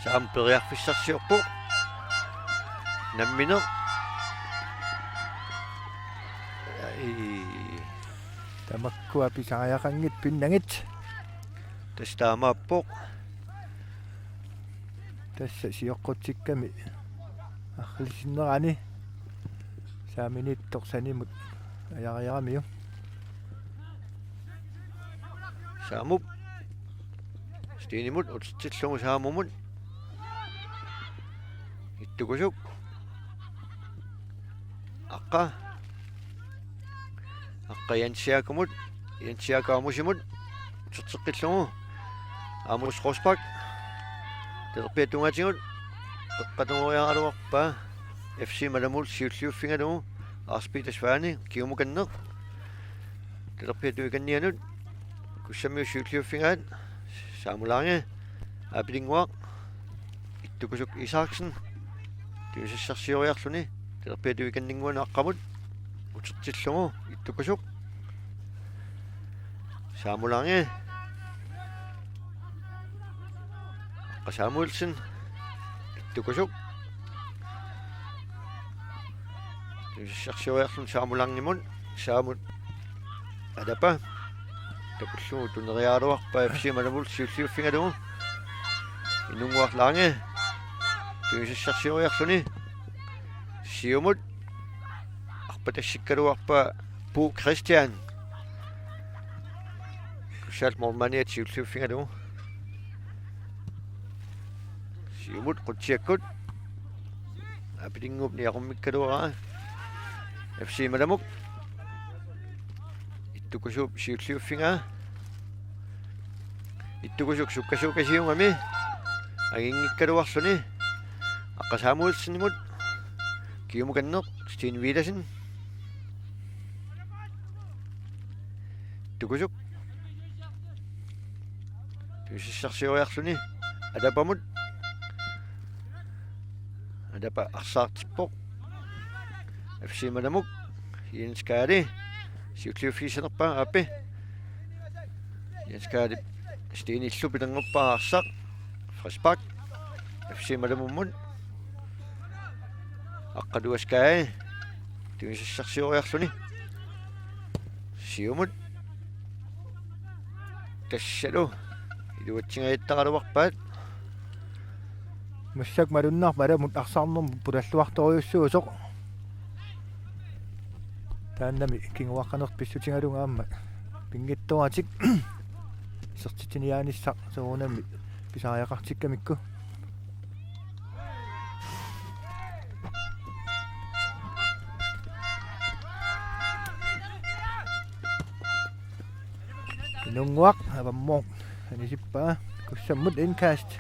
saam periarfissarsiorpoq namminer Tamakkua pisaajaqangit pinnangit tastaamaappoq tassa sioqqutikkami arlisinnerani saaminittorsanimut ajariaramiu saamup stinimut utitsillugu saamumut ittukusuk aqqa yansiakumut yansiakaamusimut terteqqillugu aamus Rosbach terpiatungatingut eqqatumoriaraluarpa FC Malamul siulliuffingalugu Lars-Peter Svane kiumukanneq terpiatuikannianut kussammiu siulliuffingaat saamulange apilinguaq ittukusuk Isaksen tiusassarsioriarluni terpiatuikanninguana aqqamut utertillugu ittukusuk saamulange aqqa Samuelsen ittukusuk tiusassarsioriarlun saamulangimun saamut adapa tapullugu tuneriaaluarpa FC Malamul siulliuffingalugu inunguarlaange tiusassarsioriarluni siumut arpatassikkaluarpa Bo Christian kusalt mormaniat siulliuffingalugu siumut qutsiakkut apilingup niaqummikkaluaraa FC Malamuk ittukusup siulliuffingaa ittukusuk sukkasukasiungami aginngikkaluarluni aqqa Samuelsenimut kiumukanneq Steen Vilasen ittukusuk tiusassarsioriarluni adapamut adapa arsaartippoq FC Malamuk Jens Kaali siulliuffiisanerpa appi Jens Kaali Steen illupilanguppa arsaq Frisbak FC Malamummun aqqaluaskae tiusassarsioriarluni siumut tassalu iluatsingayittaqaluarpaat масsak малуннар маламут арсаарнерм пулаллуарториуссуусоқ тааннами кингуаққанерт писсутингалунгаама пингиттуатик сертитиниааниссақ соонами писааяқартиккамикку inunguaq avammoq anisippaa kussammut incast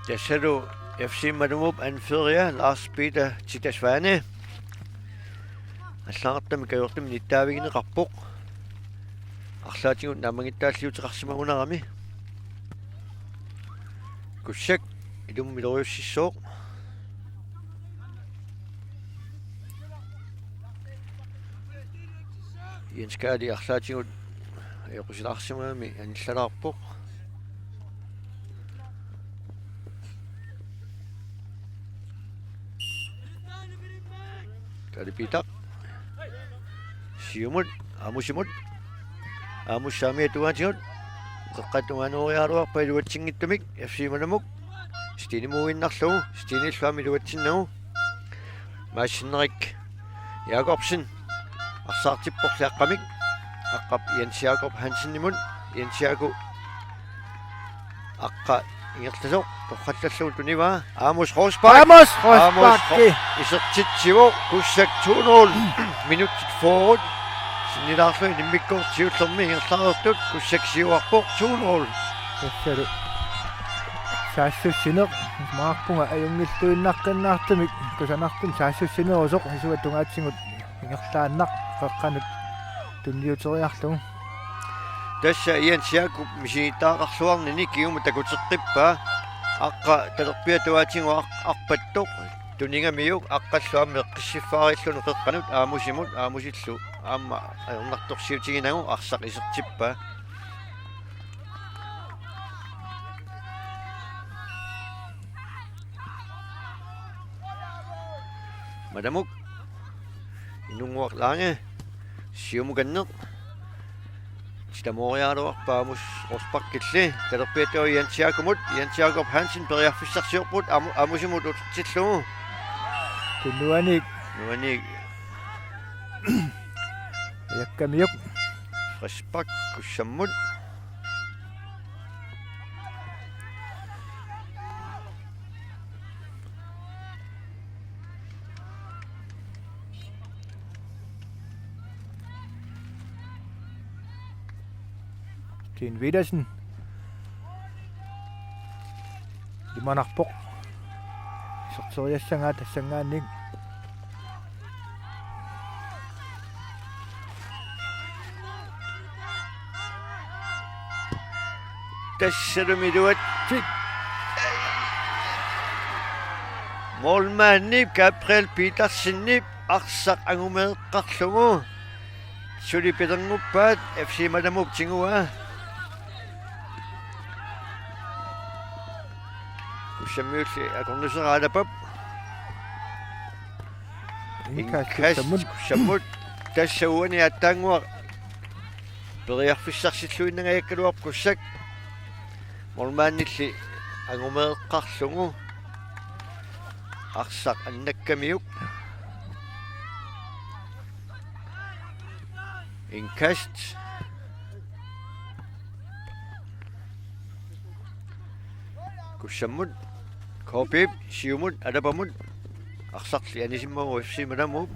tassalu FC Malamuk anføria Lars-Peter Svane аллаартами каюртами ниттаавигинеқарпоқ арлаатигут наамагиттааллиутеқарсимагунарами куссак илуммилориуссиссооқ Jens Kaali арлаатигут эқусилаарсимагами аниллалаарпоқ Kalipitaq siumut amusimut amussaamiatuatigut qeqqatuanuoriaaruarpa iluatsingittumik FC Malamuk stinimuinnarlugu stinilluami iluatsinnagu maassinnerik Jacobsen arsaartipporliaqqamik aqqap Jens Jacob Hansen-nimut Jens Jacob aqqa ingertasoq torqallallugu tuniva Amos Rosbach isertitsivo kussak 2-0 minutit forward sinnilaarlu nimmikkoor siullermi ingerlaartut kussak siuarpoq 2-0 тассалу саассуссинеқ maarpunga ayungilluinnaqqinnaartumik kusanartum saassussinerusoq isuatungaatsingut ingerlaannaq qaqqanut tunniuteriarlugu tassa iansiaku misinittaaqarluarnini kiumu takuteqqippaa aqqa talerpiatuatingu arpattoq tuningamiuk aqqalluammi eqqissiffaarillu qeqqanut aamusimut aamusillu aamma ayornartorsiutiginagu arsaq isertippaa madamuk inunguarlaange siumukanneq stamoriaaluarpaamus orspakkilli talerpiatuo iansiakumut iansiakup Hansen periarfissarsiorput aamusimut utertillugu tunnuanik yakkamiuq frispak kussammut Sten Wedersen limanarpoq isorteriassangaa tassangaannik tassalumiluat målmannip Gabriel Petersenip arsaq angumeeqqarlugu suli peternguppaat FC Madamup tingua kussammiulli akornuseraatapap kussammut tassauani attaanguaq periarfissarsilluinnagajakkaluarp kussak mormaannilli angumeeqqarlugu arsaq annakkamiuk inkast kussammut koopip siumut adapamut arsaqli anisimmagu FC Madamup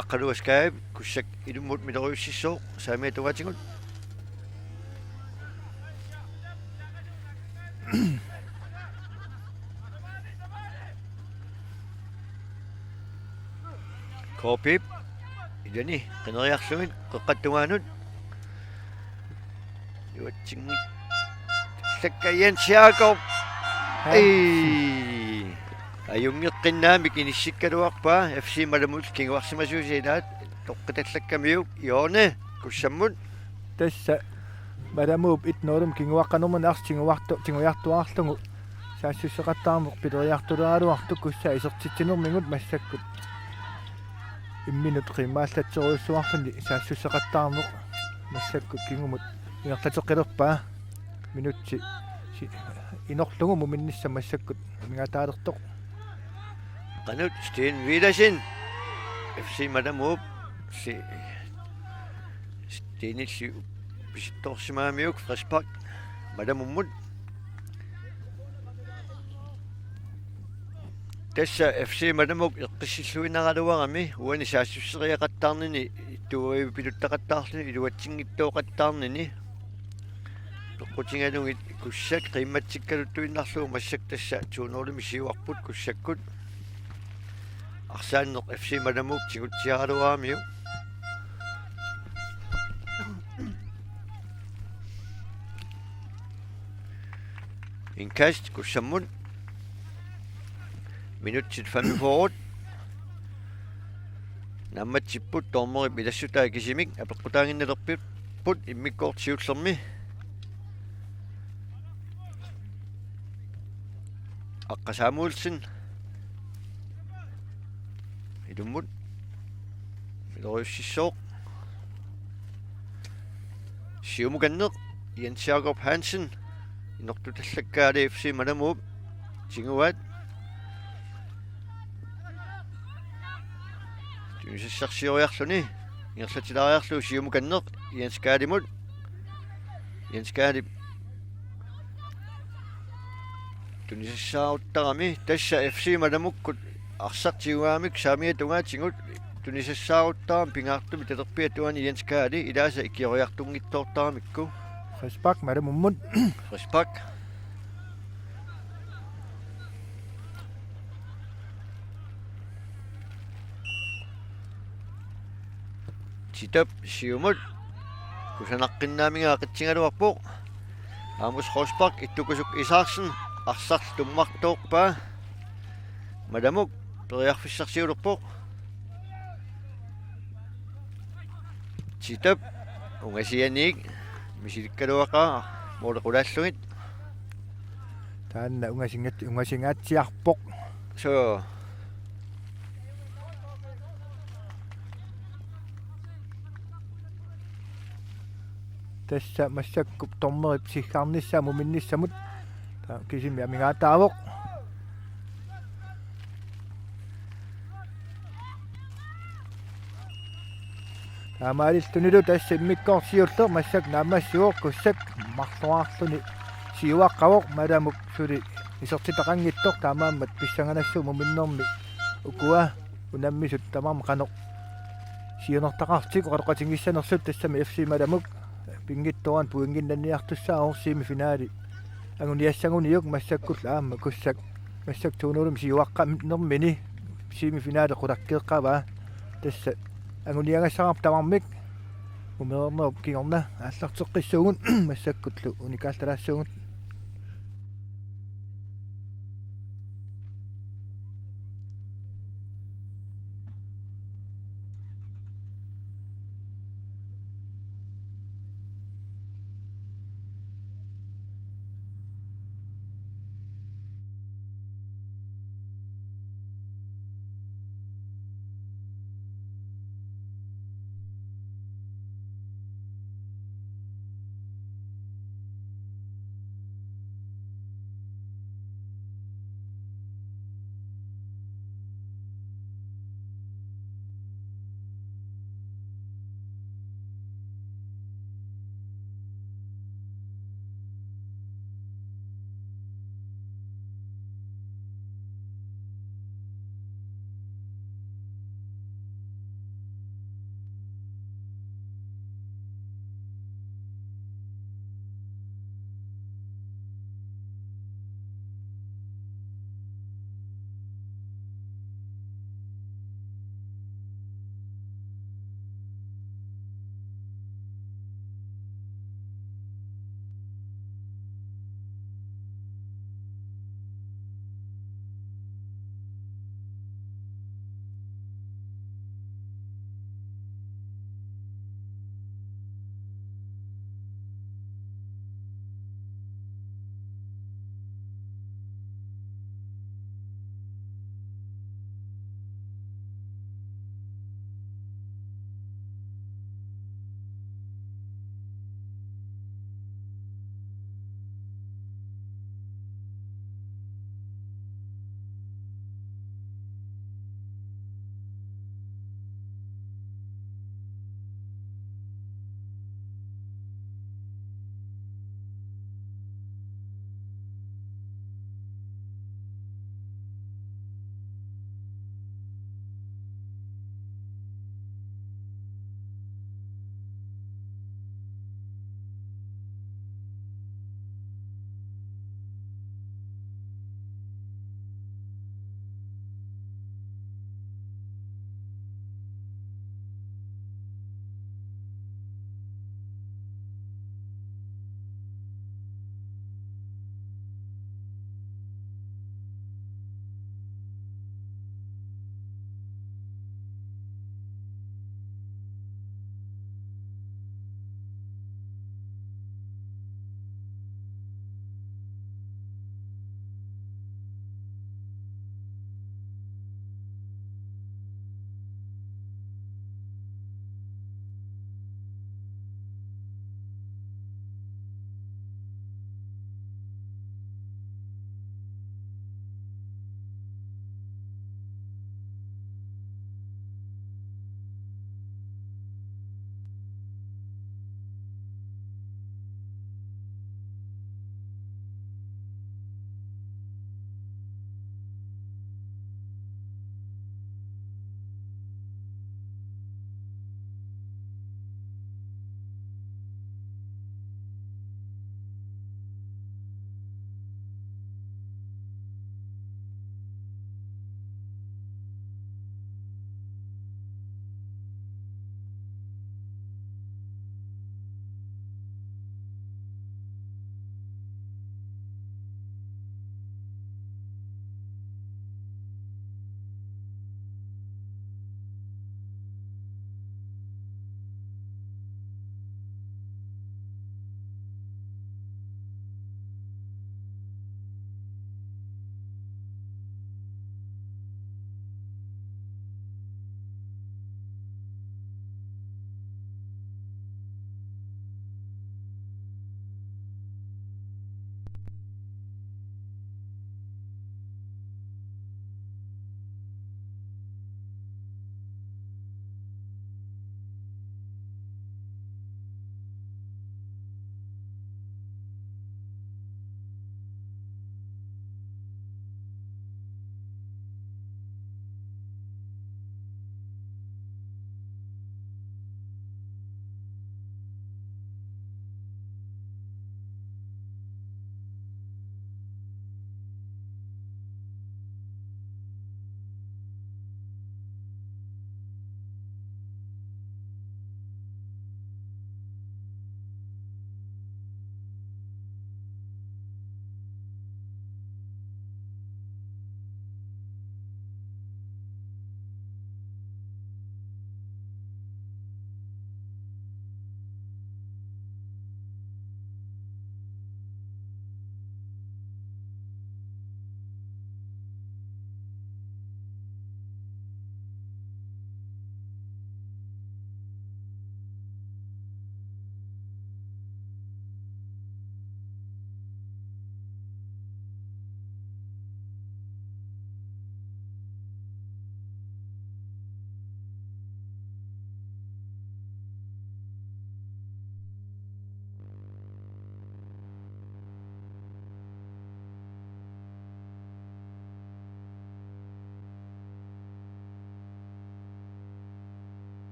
aqqaluaskaip kussak ilummut mileruississooq saamiatugatingut koopip idani qineriarlugit qeqqattugaanut yuatsingit sakkayansiaaqoq ayungeqqinnaamik inissikkaluarpaa FC Madamup kinguarsimasuusiinaat toqqitallakkamiyuk yoone kussammut tassa Madamup itnoolum kinguaqqanermun tinguartuarlugu saassusseqattaarmuq pileriartulaaluartu kussa isertitsinermingut massakkut imminut qimmaallatseruissuarluni saassusseqattaarmuq massakkut kingumut ingerlateqqilerpaa minutsi inorlugu muminnissa massakkut mingataalertoq qanut Sten Wedersen FC Madamup si Stenilli pisittorsimaamiuk frispak Madamummut tassa FC Madamup eqqissilluinaraluarami uani saassusseriaqattaarnini tuuipiluttaqattaarluni iluatsingittuoqattaarnini peqqutingalungit kussak qimmatsikkaluttuinnarlugu massak tassa tuunoorlumi siuarput kussakkut arsaanneq FC Madamup tingutsiaraluaramiu inkast kussammut minutsit 45 nammatsipput tormerip ilassutaa kisimik apeqqutaanginnalerpit put immikkoortiullermi aqqasaamuulsin ilummut mileruississooq siumukanneq Jens-Jakob Hansen inortutallakkaali FC Madamup tinguat tunissarsoriarluni ingerlatilariarlu siumukanneq Jens Kaalimut Jens Kaalip tunissaaruttarami tassa FC Madamukkut arsartiguamik saamiatungaatsingut tunissaaruttarami pingaartumi talerpiatuani Jens Kaali ilaasa ikkioriartungittoortaramikku frispak Madamummut frispak Sitap siumut kusanaqqinnaaminga qitsingaluarpoq aamus Rospark ittukusuk isaarsin arsarl tummartoorpaa madamuk periarfissarsiulurpoq sitap ungasianiik misilikkaluaqaa muulequlaallugit taanna ungasingatsiarpoq so tassa massakkup tormerip siggaarnissamu minnissamut ta kisimi amingaataavoq taamaalistunilu tassa immikkorsiulleq massak naammassuoq kussak marluarluni siuaqqavoq malamuk suli isertitaqanngittoq taamaammat pissanganassumu minnermi ukua unammisut tamam qanoq siunertaqartik qaqatingissanersut tassami FC malamuk pingittoran puinginnanniartussaa orsiimi finaali anguniassanguniuk massakkull aamma kussak massak tuunulum siuaqqa nermini siimi finaali qulakkeeqqavaa tassa anguniangassarap tamarmik umeernerup kingorna aallarteqqissuugun massakkullu unikaaltalaassuugut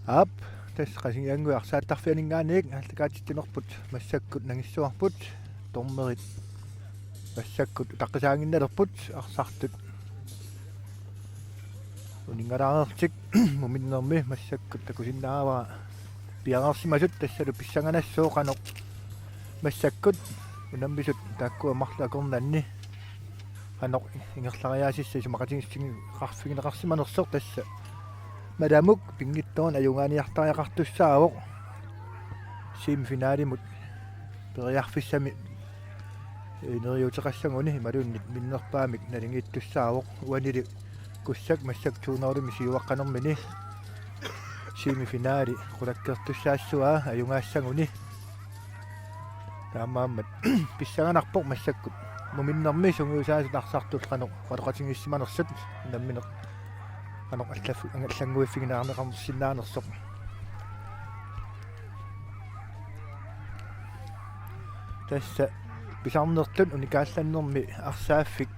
ап тас qasigianguiarsaattarfianinngaanik аллакаатитсинерпут массаккут нагиссуарпут тормерит массаккут таққисаангинналерпут арсартут унингалаарертик муминнерми массаккут такусиннааваа пиараарсимасут тассалу писсанганассоо қанеқ массаккут унаммисут тааккуа марлакорнанни қанеқ ингерлариаасисса сумақатингиссиги қарфигинеқарсиманерсоо тасса мадамук пингиттоон аюнганиартариақартуссаавоқ симфиналимут периарфиссами нериутеқассагуни малууннит миннерпаамик налингиттуссаавоқ уанили куссак массак туунерулми сиуаққанермини симифинали қулаккертуссаассуаа аюнгаассагуни таамааммат писсаганарпоқ массаккут муминнерми сунгуусаасут арсартуллqaneq qalqatigissimanersut намминеқ qaneq аллангуиффигинаарнеқарнерсиннаанерсоқ тасса писарнерлут уникаалланнерми арсааффик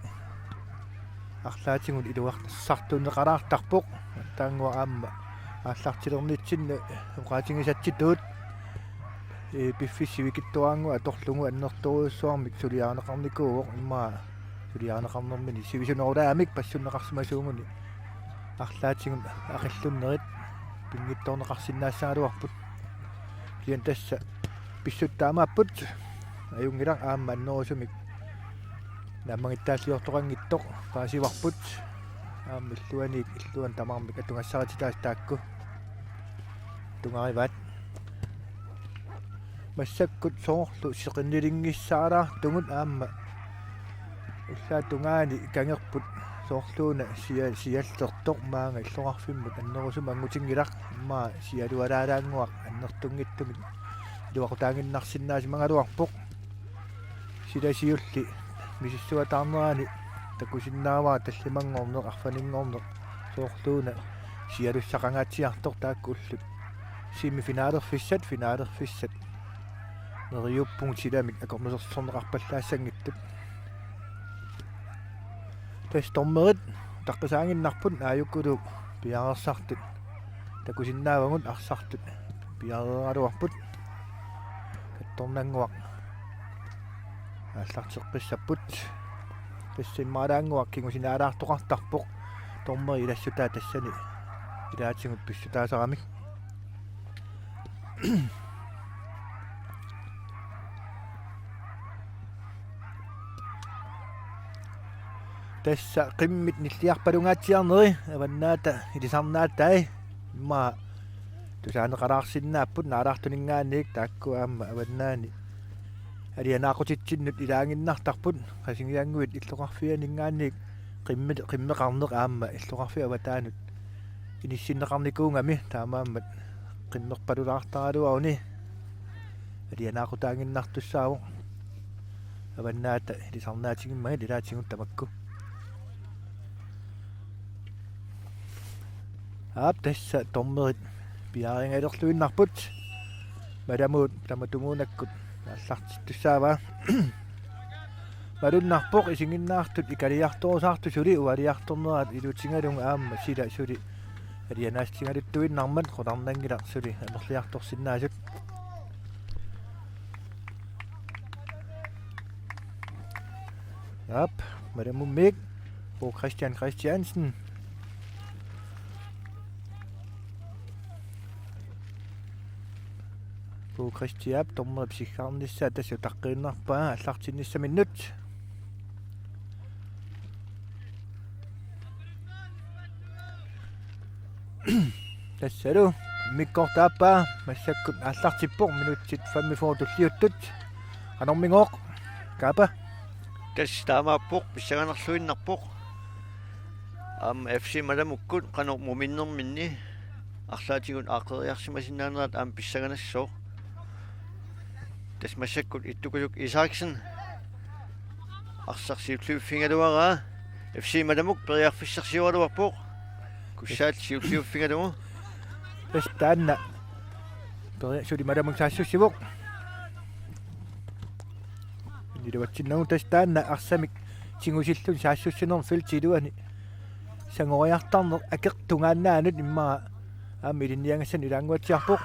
арлаатингут илуарнассартунеқалаартарпоқ таангуа аама ааллартилернитсинна уqaатигисатситуут пиффиссивикиттуаангуа аторлугу аннерторуйуссуармик сулиаарнеқарникууоқ иммаа сулиаарнеқарнермини сивисунерудаамик пассуннеқарсимасуугуни арлаатингут ақиллуннерит пингитторнеқарсинаассааруарпут киан тасса писсуттаамааппут аюнгилар аама аннерусумик наммагиттааллиортоқангиттоқ паасиварпут аама иллуаник иллуан тамаармик атунгассарититаас таакку тунгариваат массаккут соорлу сеқиннилингиссаалаа тугут аама уллаа тунгаани кангерпут соорлууна сиаллертоқ маанга иллоқарфиммут аннерусума ангутингилақ иммаа сиалуалаалаангуақ аннертунгиттумик илуақутаангиннарсиннааси мангалуарпоқ силасиулли мисиссуатаарнерани такусиннааваа таллимангорнеқ арфанингорнеқ соорлууна сиалуссақангаатсиартоқ таакку уллут симифинаалерфиссат финаалерфиссат нериуппун силамик акорнусерсорнеқарпаллаассангиттут тестормерит таққисаангиннарпут ааюккулу пиарерсартут такусиннаавагут арсартут пиарералуарпут катторнангуақ ааллартеққиссаппут тассиммаалаангуақ кигусинаалаартоқартарпоқ тормери илассутаа тассани илаатингут писсутаасарамик тасса қиммит ниллиарпалунгаатсиарнери аваннаата илисарнааттай имма тусаанеқалаарсиннааппут наалаартунингаанник таакку аама аваннаани алианаақутитсиннут илаангиннартарпут қасингиангуит иллоқарфианингаанник қиммеқарнеқ аама иллоқарфи аватаанут иниссиннеқарникуунгами таамааммат қиммерпалулаартаралуауни алианаақутаангиннартуссаавоқ аваннаата илисарнаатигиммага илаатингут тамакку ап тасса тормерит пиарингалерлуиннарпут мадамуут таматумуунаккут аллартиттуссаава малуннарпоқ исингиннаартут икалиарторусаарту сули уалиарторнераат илутингалунга аама сила сули алианаастингалуттуиннармат қуларнангилар сули амерлиарторсиннаасут ап мадамуммик Bo Christian Christiansen Bo Christian tommer psikarnissa tässä taqqinarpaa allartinnissa minnut tässä lu mikkortaapaa massakkut allartippoq minutsit 45 tulliuttut anormingoq kaapa tässä taamaappoq pissaganarluinnarpoq FC madamukkut qanoq muminnerminni арлаатигун аақериарсимасиннаанерат аам писсагanassоо тас массаккут иттукулук Исааксен арсарсиуллуиффингалуараа FC мадамук периарфиссарсиуалуарпоқ куссаат сиуллуиффингалугу тас таанна периарсули мадамук саассуссивоқ нилуатсиннагу тас таанна арсамик сингусиллун саассуссинерм филтилуани сангориартарнер акертунгааннаанут иммаа илинниангассан илаангуатсиарпоқ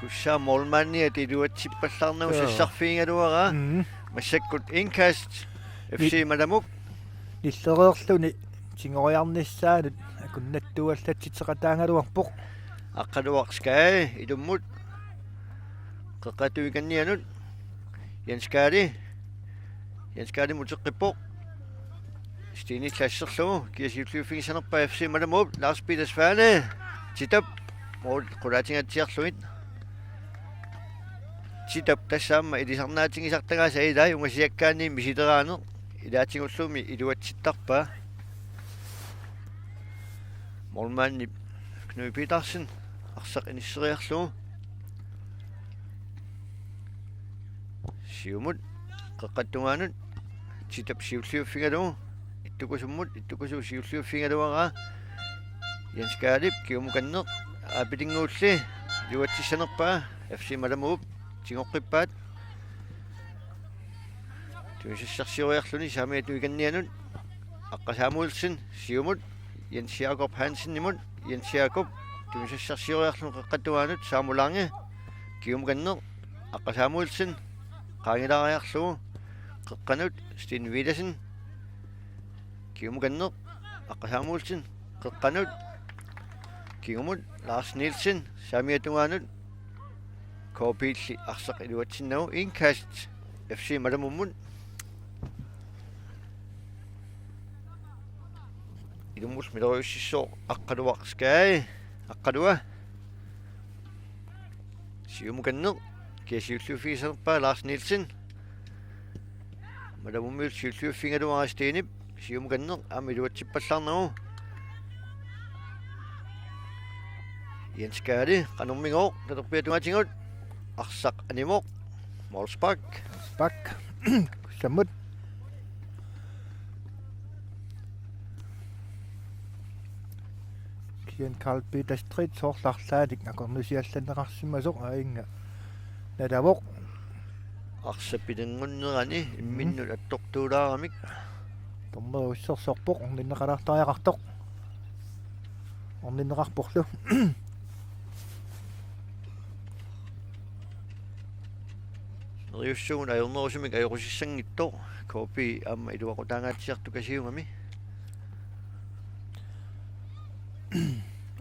Kussaa målmanden det du har tippallarnau sassarfiingaluara massakkut inkast FC Malamuk ниллереерлүни тингориарниссаанут акуннаттуаллатситеқатаангалуарпоқ аққалуарскаа илуммут қеқатуиканнианут янскаали мутеққиппоқ стини классерлугу киасиуллуффигисанерпа FC Malamuk Lars Peters Fane титап мол қулаатингатсиарлуит титап тассаама илисарнаатингисартагааса илаа унгасиаккаани миситераанер илаатингуллуми илуатситтарпаа молмаанни Knud Petersen арсақ иниссериарлугу сиумут қеққаттунгаанут титап сиуллиуффигалугу иттукусуу сиуллиуффигалуараа янскаалип киумуканнеқ аапилингуулли луатсиссанерпаа FC Malamuk тингоққиппаат туисассарсиориарлуни саамиатуиканнианут аққасаамуулсин сиумут Jens Jakob Hansen imod Jens Jakob туисассарсиориарлуни қеққаттуаанут саамулаанги киумуканнеқ аққасаамуулсин qaangilariarlugu qeqqanut Sten Villasen kiumukanneq aqqasaamuulsin qeqqanut kiumut Lars Nielsen saamiatungaanut koopiilli arsaq iluatsinnagu inkast FC Malamummun ilummus mileruussissoo aqqaluaqskaai aqqalua siumukanneq kiasiulluufigisanerpaa Lars Nielsen Malamummiul siulluuffingaluaraasteenip siumukanneq amiluatsippallarnagu Jens Kaali qanummingoq talerpiatungatingut arsaq animoq Molsbak samut Kien Karl Peter Street soorlarlaatik akornusiallanneqarsimasuq ainga nadavoq arsapilungunnerani imminnut attortuulaaramik tormeruissersorpoq orninneqalartariaqartoq orninneqarporlu riussuun ajornerusumik ajorusissangitto koopi amma iluaqutaangaatsiartu kasiungami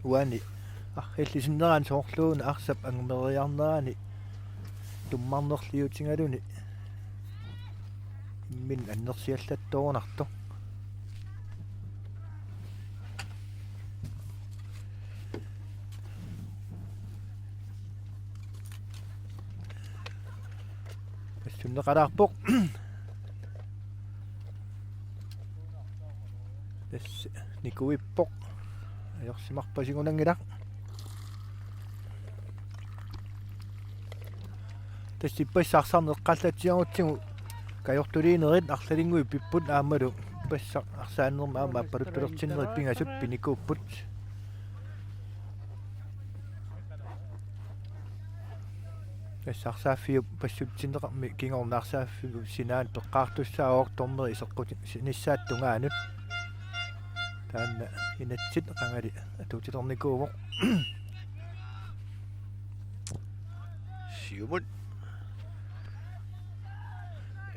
uani hillisinneraan soorluun arsap angumeriarnerani tummarnerliutingaluni min annersiallattoornarto sunneqalarpoq tas nikuippoq ajorsimarpasingunangilaq тассиппассаарсарнеққаллатсиагутсигу каёртулиинерит арлалингуи пиппут аамалу пассақ арсааннерма аама аппалуттулертиннерит пингасуп пиникууппут тассаарсааффиу пассутсинеқарми кингорнаарсааффигу синаан пеққаартуссааоқ тормери исеққути ниссааттунгаанут таанна инатсит қангали атутилерникуувоқ siumut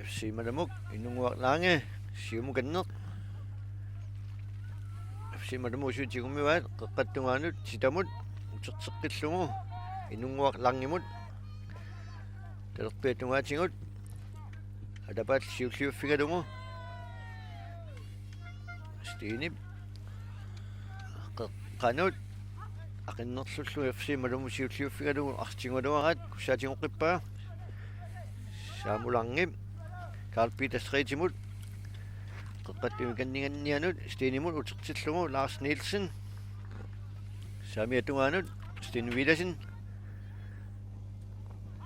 FC Malamuk inunguaqlaange siumukanneq FC Malamuk suutigumivaat qeqqattungaanut sitamut uterteqqillugu inunguaqlarngimut talerpiatungaatigut adapaat siulliuffigalugu stiinip qeqqanut aqinnerlullu FC Malamuk siulliuffigalugu artingualuarat kussaatigoqippaa saamularngim Karl Peter Streetimut qeqqattumikannigannianut Stenimut utertillugu Lars Nielsen saamiatungaanut Sten Villasen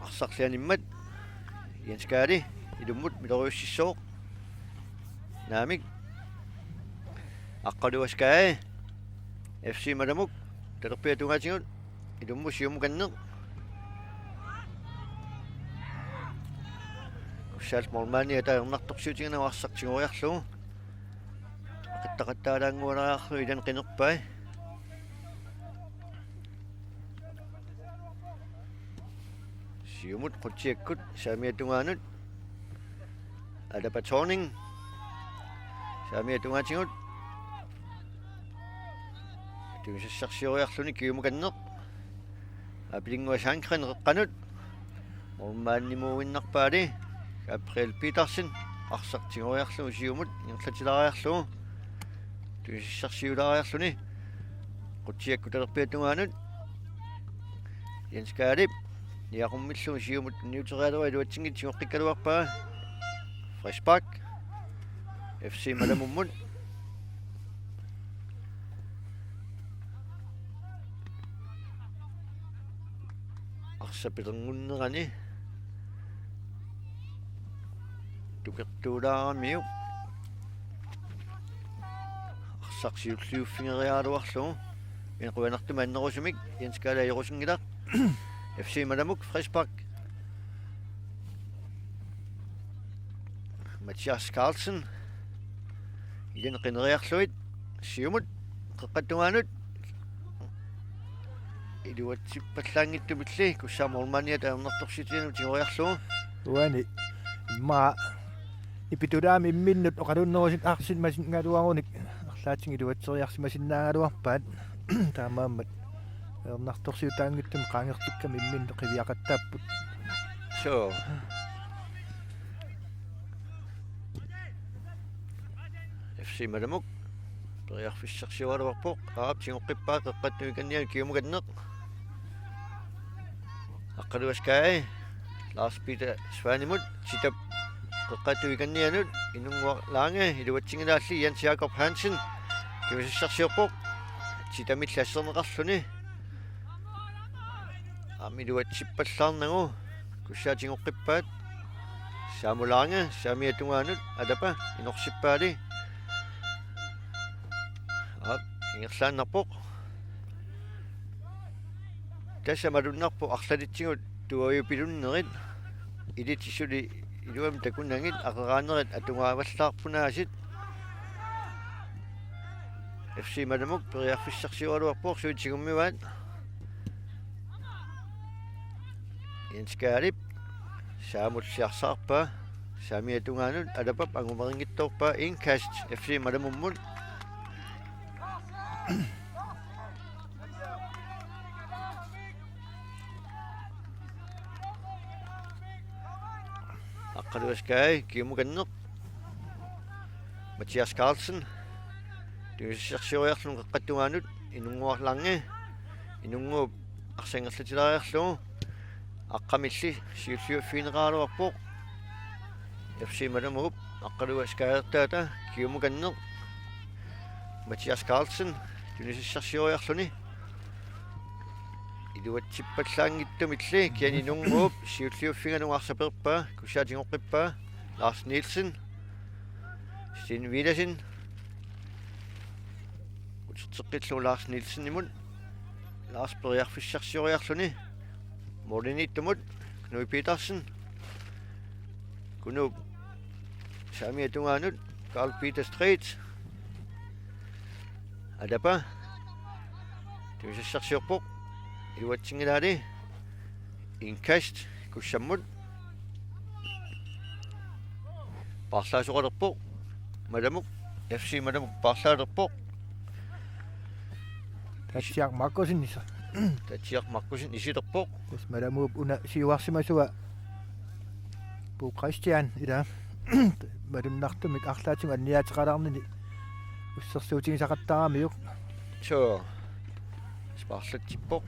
arsarlianimmat Jens Kaali ilummut mileruussissooq naamik aqqaluaskaa FC Malamuk talerpiatungaatigut ilummu siumukanneq Charles Molmani ataernartorsuutigana arsartigoriarlugu qittaqattaalaangualaarlu ilan qinerpai siumut qutsiakkut saamiatungaanut adapatoning saamiatungaatigut tuisassarsioriarluni kiumukanneq apilingguasaankren reqqanut ormaannimuuinnarpaali April Petersen арсартигориарлу сиумут нерлатилариарлу туиссарсиулариарлуни qutiakkutalерпиатунгаанут янскаалип ниақуммиллу сиумут ниутериалуа илуатсингит сиоққиккалуарпаа Freshback FC Malamummun арсапилернгуннерани tukертуулаармиу арсарсиуллиуффингериалуарлу инқуанартума аннерусумик янскаала йорусингила FC Malamuk Freshback Mathias Carlsen илэн qineriarluit siumut qeqqattugaanut илуатсиппаллаангиттумилли куссааморманиа таернэрторситиину тигориарлу уани ма ипитудаами имминнут оқалуннерусит арсит масингаалуаруник арлаатсин илуатсериарсимасиннаагалуарпаат таамааммат таернарторсиутаангиттум qaangертикками имминну qivиақаттааппут so FC Malamuk periarfissarsiualuarpoq aaptingoqqippaa qeqqattuikannian kiumuganneq aqqaluaskaai Lars Peter Svanimut sitap qeqqattuikannianut inunguarlaange iluatsingalaalli Jens Jakob Hansen kiusissarsiorpoq sitamillasserneqarluni amiluatsippallarnagu kussaatingoqqippaat saamulaange saamiatungaanut alapa inorssippaali ingерlaannarpoq tasamalunnarpo arlalitsingut tuayupilunnerit ilitissuli iluam takunnangit aqeraannerit atungaavallaarpunaasit FC Malamuk periarfissarsiualuarpoq suitsigummivaat Jenskaalip saamutsiarsaarpaa saamiatungaanut alapap angumerinngittorpaa inkast FC Malamummun aqqaluaskaai kiumukanneq Mathias Carlsen tuisassarsioriarlun qeqqattugaanut inunguarlaange inunguup arsangerlatilariarlu aqqamilli siulliuffiineraaluarpoq FC Malamuk aqqaluaskaaertaata kiumukanneq Mathias Carlsen tuisassarsioriarluni iluatsippallaangittumilli kianinunguup siulliuffinganuarsaperpaa kussaatingoqqippaa Lars Nielsen Sten Villasin utitteqqillu Lars Nielsen imut Lars periarfissarsioriarluni Molinittumut Knut Petersen kunu saamiatungaanut Carl Peter Street alapa tuisassarsiorpoq iluatsingilaali inkast kussammut parlaasuqalerpoq Malamuk FC Malamuk parlaalerpoq tatsiaq makkosinissa tatsiaq makkusin isilerpoq tas Malamuk una siuarsimasua Bo Christian ida madunnartumik arlaatsunga anniateqalarnini ussерsuutigisaqattaraamiuq so sparlatsippoq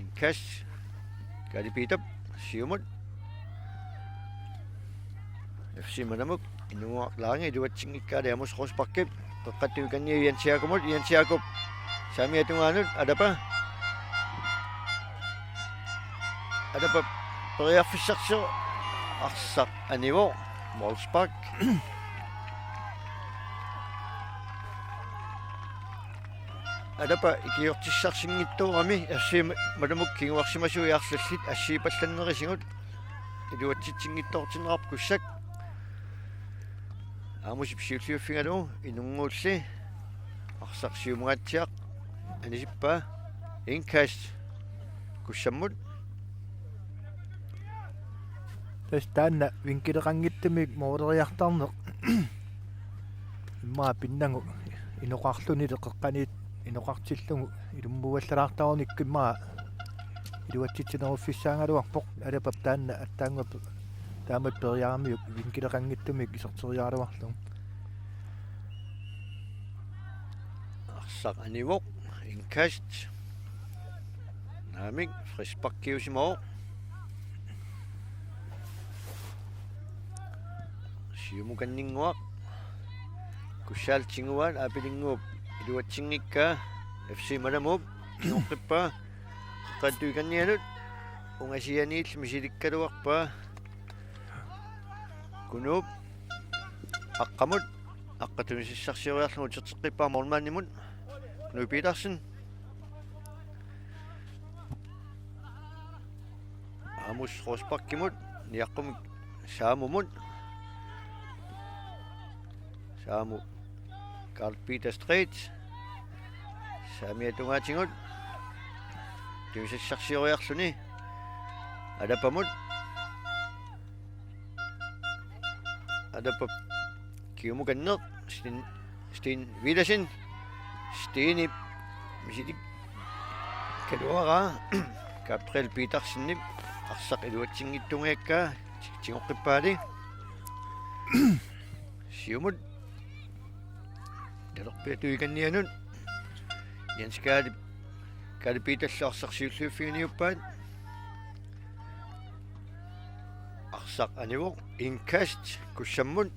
inkas kalipitap siumut FC Malamuk inunguarlaange iluatsingikkaali amus qosparkip qeqqattuikanniu Jens Jakob saamiatungaanut alapa periarfissarsiu arsaq anivo Wolfsburg alapa ikiortissarsinngittuurami FC Malamuk kinguarsimasuiarlallit assiipallannerisigut iluatsitsinngittortinnerap kussak aamusip siulliuffingalu inunguulli arsaksiumugatsiaq anisippa inkast kussammut tas taanna vinkileqanngittamik mooleriartarneq immaa pinnangu inoqarluni leqeqqaniit inoqartillungu ilummuallalaartarnik immaa iluatsitsineruffissaangaluarpoq alapap taanna attaangap taamat periaarmiuk vinkileqanngittamik iserteriaaluarlung arsaq anivoq inkast naamik frispakkiusimooq siumukanninguaq kussaaltinguaat aapilinguup iluatsingikka FC Malamuup kingoqqippa qattuikannianut ungasianiill misilikkaluarpa kunuup aqqamut aqqatunisissarsioriarlugu terteqqippaa mormaannimut nuipiilarsin aamus rospakkimut niaqqumik saamumut saamu Karl Peter Street saamiatungatingut tunisissarsioriarluni adapamut adapap kiumukanneq Steen Vilasin Steenip misitik kaluara Gabriel Petersinnip arsaq iluatsingittungeekka tingoqqippaali siumut talerpiatuikannianut Jens Kaali Petersarsarsiulluuffiganiuppaat arsaq anivoq inkast kussammut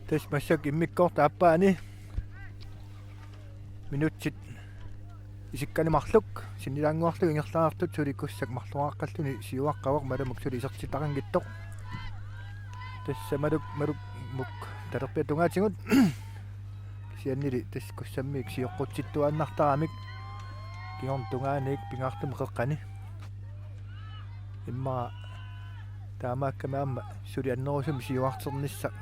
tas massak immikkorta appaani minutsit isikkanimarluk sinilaanguarlug ingerlaartut sulikussak marluaqaqalluni siuaqqavaq malamuk suli isertitaqangittoq tassamaluk muk talerpiatungaatigut siannili tas kussammiik sioqqutситtuааннартарамик кигорнтунгааник пингаартум қеққани имма таамааккамаама сули аннерусум сиуартернисса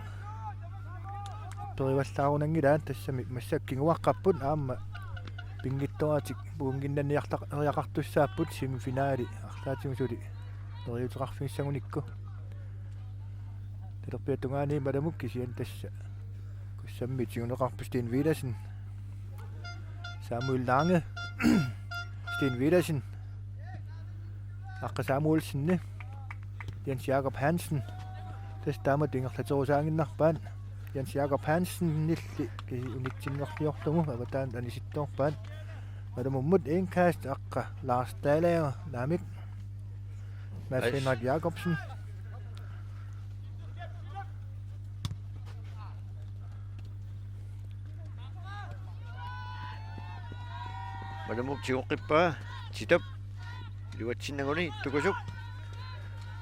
периваллаарунангилаат тассами массаккигуаққаппут аама пингиттораатик буунгиннанниартариақартуссааппут семифинаали арлаатигу сули нериутеқарфингиссагуникку талерпиатунгаани маламук кисиан тасса kussамми тигунеқарпу Steen Vilasin Samuel Lange Steen Vilasin Akke Samuelsenni Jens Jakob Hansen tas taamat ingerlaterusaanginnarpaat Jens Jakob Hansen nilli uniktinnerliorlugu avataan anisittorpaat malamummut inkast aqqa Lars Dalager naamik Mads Henrik Jacobsen Malamuk tingoqqippa titap iluatsinnaguni tukusuk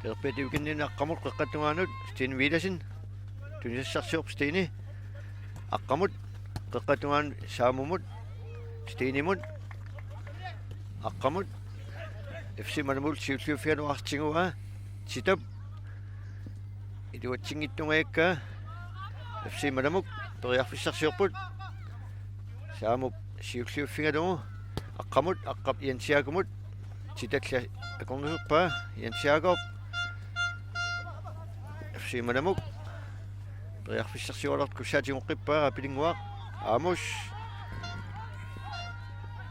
talerpiatiukinniina aqqamut qeqqattungaanut Steen Vilasin tunisassarsiorp Steeni aqqamut qeqqattungaan saamumut Steenimut aqqamut FC Malamul siulliuffianuartinguaa titap iluatsingittungeekka FC Malamuk periarfissarsiorput saamup siulliuffigalugu aqqamut aqqap Jens Jacobmut titalla akornuserpa Jens Jakob FC Malamuk periarfissarsiorlart kussaatigoqqippa apilinguaq aamus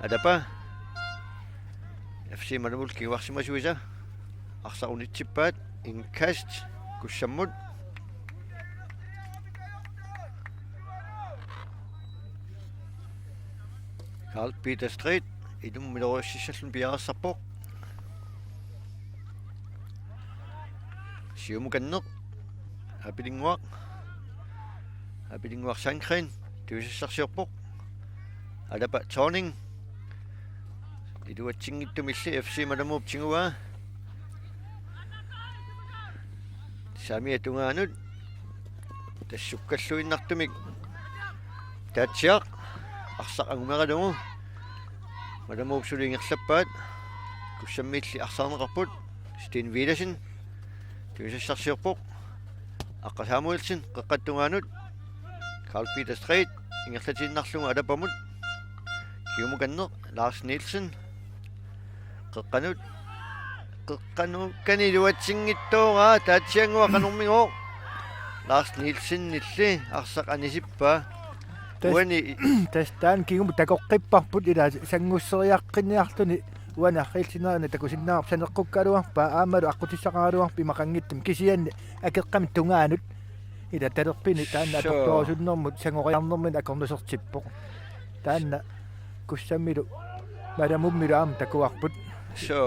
adapa FC Malamul kiuarsimasuisa arsaqunitsippaat inkast kussammut Karl Peter Street idum milorussissallun piarassarpoq siumukanneq apilinguaq Sankren tuisissarsiorpoq alapa Torning iluatsingittumilli FC Malamuup tinguaa saamiatungaanut tassukkalluinnartumik taatsiaq arsaq angumeralugu Malamuup suliingerlappaat kussammiilli arsarneqarput Steen Villasen tuisassarsiorpoq Aqqa Samuelsen qeqqattungaanut Carl Peter Strait ingerlatinnarlunga alapamut kiumukanneq Lars Nielsen qeqqanut qeqqanukkaniluatsingittuuraa taatsianguа qanormigoo Lars Nielsen nilli arsaq anisippa uani Testaan kingum takoqqipparput ila sangusseriaqqinniarluni uana qilsinaana takusinnaarp saneqqukkaluarpa aamalu aqqutissaqaaluarpi maqangittum kisianni akeqqamit tungaanut ila talerpini taanna atortorsunnermut sangoriarnermin akornusertippoq taanna kussamilu malamummilu aam takuarput so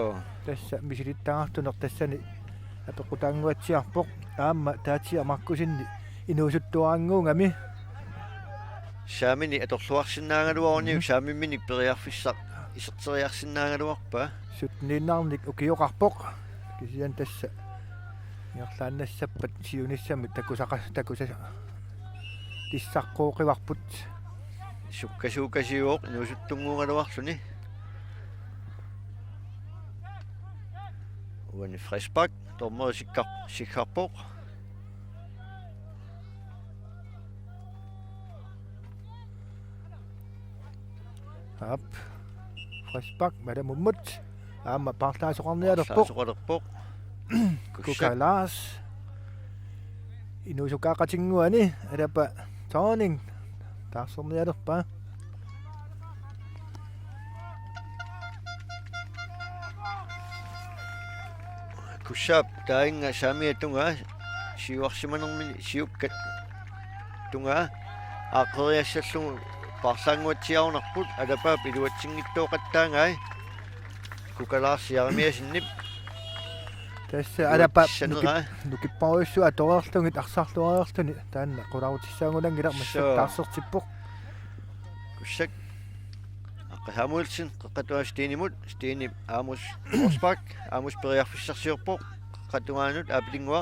tassa misilittaartuner tassani apeqqutaanguatsiarpoq aamma taatsia markusinni inuusuttuaanguungami saamini atorluarsinnaangaluarni saamimminik periarfissaq iserteriarsinnaangaluarpa sutniinnaarnik ukioqarpoq kisian tassa iorlaannassappat siunissamut takusa tissaqqooqivarput sukkasuukasiuoq inuusuttunguungaluarluni uani Fresbak tormeri sikkarpoq ap Fresbak madamummut aamma paarlaasoqarnialerpoq soqalerpoq kukalas inuusukaaqatinguani alapa tooning taarsornialerpa kussap tainga saamiatunga siuarsimanermini siukkat tunga aqeriassallungu parsanguatsiarunarput alapaap iluatsingittuoqattaangai kukalaarsiarimiasinnip tassa alapa saneraa nukipparuissu atorerlungit arsarluarerluni taanna qularutissaangunangila massa taarsertippoq kussak Aqqa Samuelsen qeqqatua Steenimut Steeni Amos Rosbach Amos periarfissarsiorpoq qeqqatuaanut aapilingua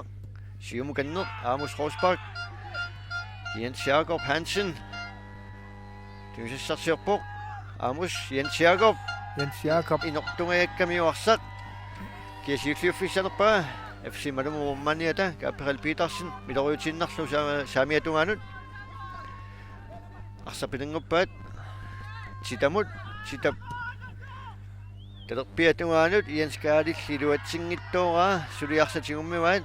siumukanneq Amos Rosbach Jens Jakob Hansen tuisassarsiorpoq Amos Jens Jakob inortungayakkamiuarsaq kiasiulliuffissanerpa FC Malumormaniata Gabriel Petersen miloriutinnarlu saamiatungaanut arsapilinguppaat sitamut talerpiatungaanut Jens Kaalilliluatsingittuuraa suliarsatigunmivaat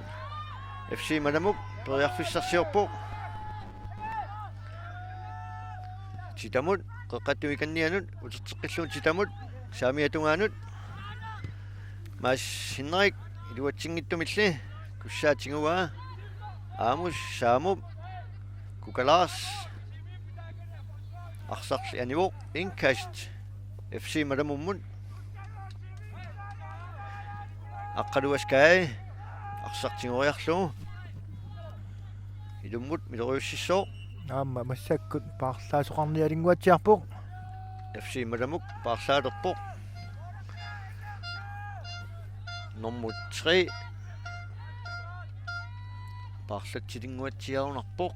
FC Malamuk periarfissarsiorpoq sitamut qeqqattuikannianut uterteqqilluun sitamut saamiatungaanut mas hinnerik iluatsingittumilli kussaatinguaa aamus saamup kukalaars arsarli anivoq inkast FC Malamummun aqqaluaskai arsartingoriarlu ilummut miloriussissoo aamma massakkut paarlaasoqarnialinguatsiarpoq FC Malamuk paarlaalerpoq nummer 3 paarlatsilinguatsiarunarpoq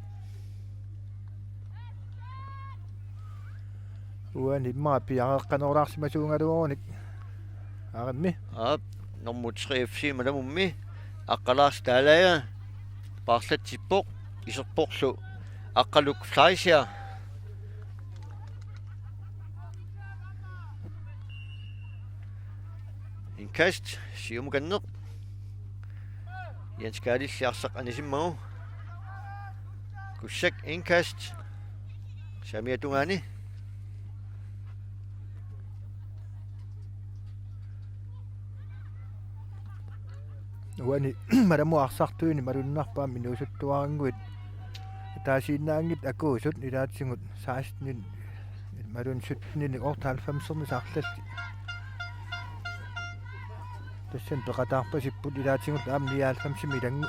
uani maa piareqqanorlaarsimasuungaluunik aarammi aap nummer 3 FC Malamummi aqqalaars taalaja paarlatsippoq iserporlu aqqaluk Fleischer inkast siumukanneq Jens Kaalilliarsaq anisimmagu kussak inkast saamiatungaani uani maramu arsartuini malunnarpaam inuusuttuaranguit taasiinnaangit akuusut ilaatsingut saastnin malun sutnini ortaalfamserni saarlalli tassan peqataarpasipput ilaatsingut aamniaalfamsimi ilangu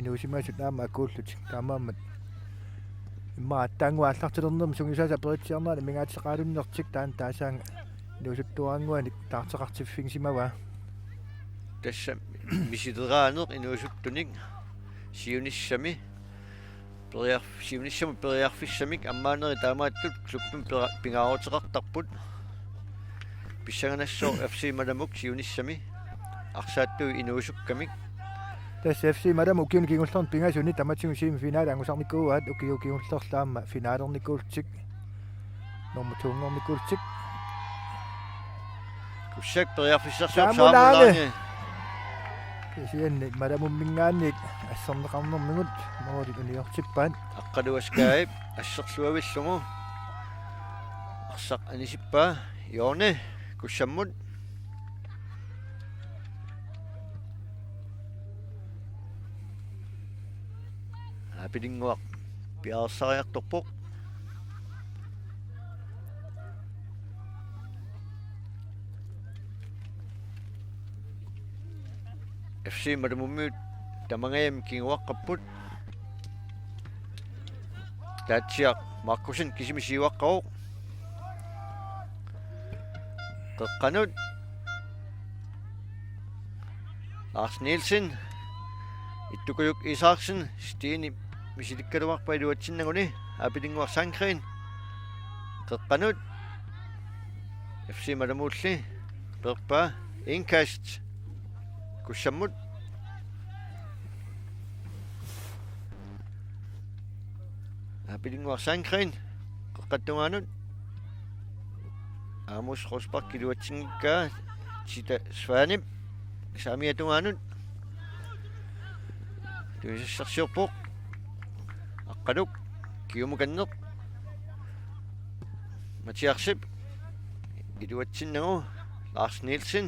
inuusimaasut aama akuullut taamaammat imma attaanguaallartilernermi sungisaasa peritsiarnaani mingaatseqaalunnertik taan taasaanga inuusuttuaranguanik taarteqartiffiнгsimаваа tassa misideraanеq inuusuttunik siunissami siunissamu periarfissamik ammaaneri taamaattut kluppin pingaaruteqartarput pissaganassoo FC Malamuk siunissami арсаатту инуусуккамик tässä FC madam ukiun kingullern pingasuni tamatsigu semifinal angusarnikkuuat ukiu kingullerlaamma finaalernikkuultik nummer 2 kussak periarfissarsuup Saamulaange. saamulaange Sianni madamum mingaannik assarneqarnermigut morit uniortippaat aqqaluaskaip asserluavillungu arsaq anisippaa yoone kussammut apilinguaq piaarsariartorpoq FC madamummiut tamangayam kinguaqqapput taatsiaq Markusen kisimisiuaqqaruq qeqqanut Lars Nielsen ittukuyuk Isaksen Stine misilikkaluarpa iluatsinnaguni apilinguaq Sankrin qeqqanut FC madamulli perpa inkast kussammut apilinguaq Sankrin qeqqattungaanut Amos Rosbach kiluatsingikka Sita Svanip saamiatungaanut tuisissarsiorpoq aqqaluk kiumukanneq Matiarsip iluatsinnagu Lars Nielsen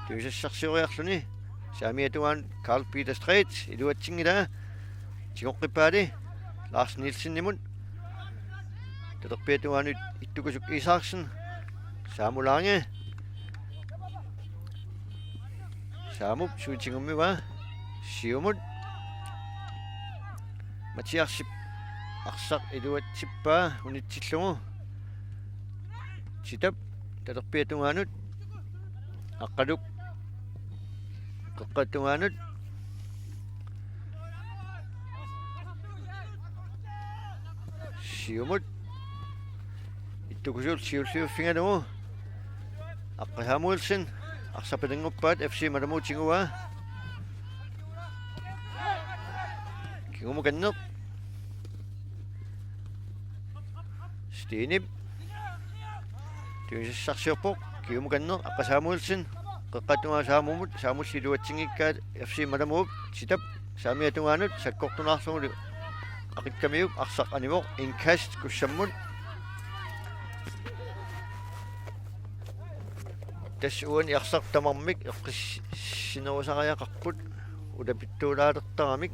tuisissarsioriarluni saamiatungaan Carl Peter Streets iluatsingila tigoqqippaali Lars Nielsen nimut taterpiatungaanut ittukusuk Isaksen saamulaange saamup suitingummiwa siumut Matiarsip arsaq iluatsippaa unitsillugu sitap taterpiatungaanut aqqaluk qeqqattungaanut siumut ittukusuul siulliuffingalugu aqqahamuulsin arsapilinguppaat FC madamuutingua kingumukanneq Stinip tuisissarsiorpoq kingumukanneq aqqasaamuulsin qeqqattungaa saamumut saamulliluatsingikkaat FC madamuup sitap saamiatungaanut sakkortunarlugulu aqikkamiup arsaq animoq inkast kussammut tassuun iarsaq tamarmik eqqissinерусариақарпут улапиттуулаалертарамик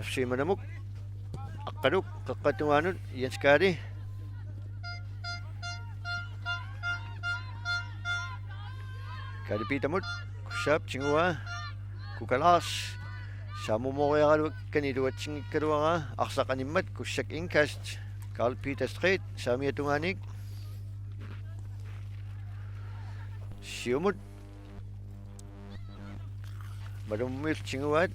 FC manamuk aqqaluk qeqqattungaanut Jens Kali Kalipitamut kussaap tingua kukalaars saamumoriaraluakkani luatsingikkaluara arsaq animmat kussak inkast Carl Peter Street saamiatungaanik siumut madummiil tinguat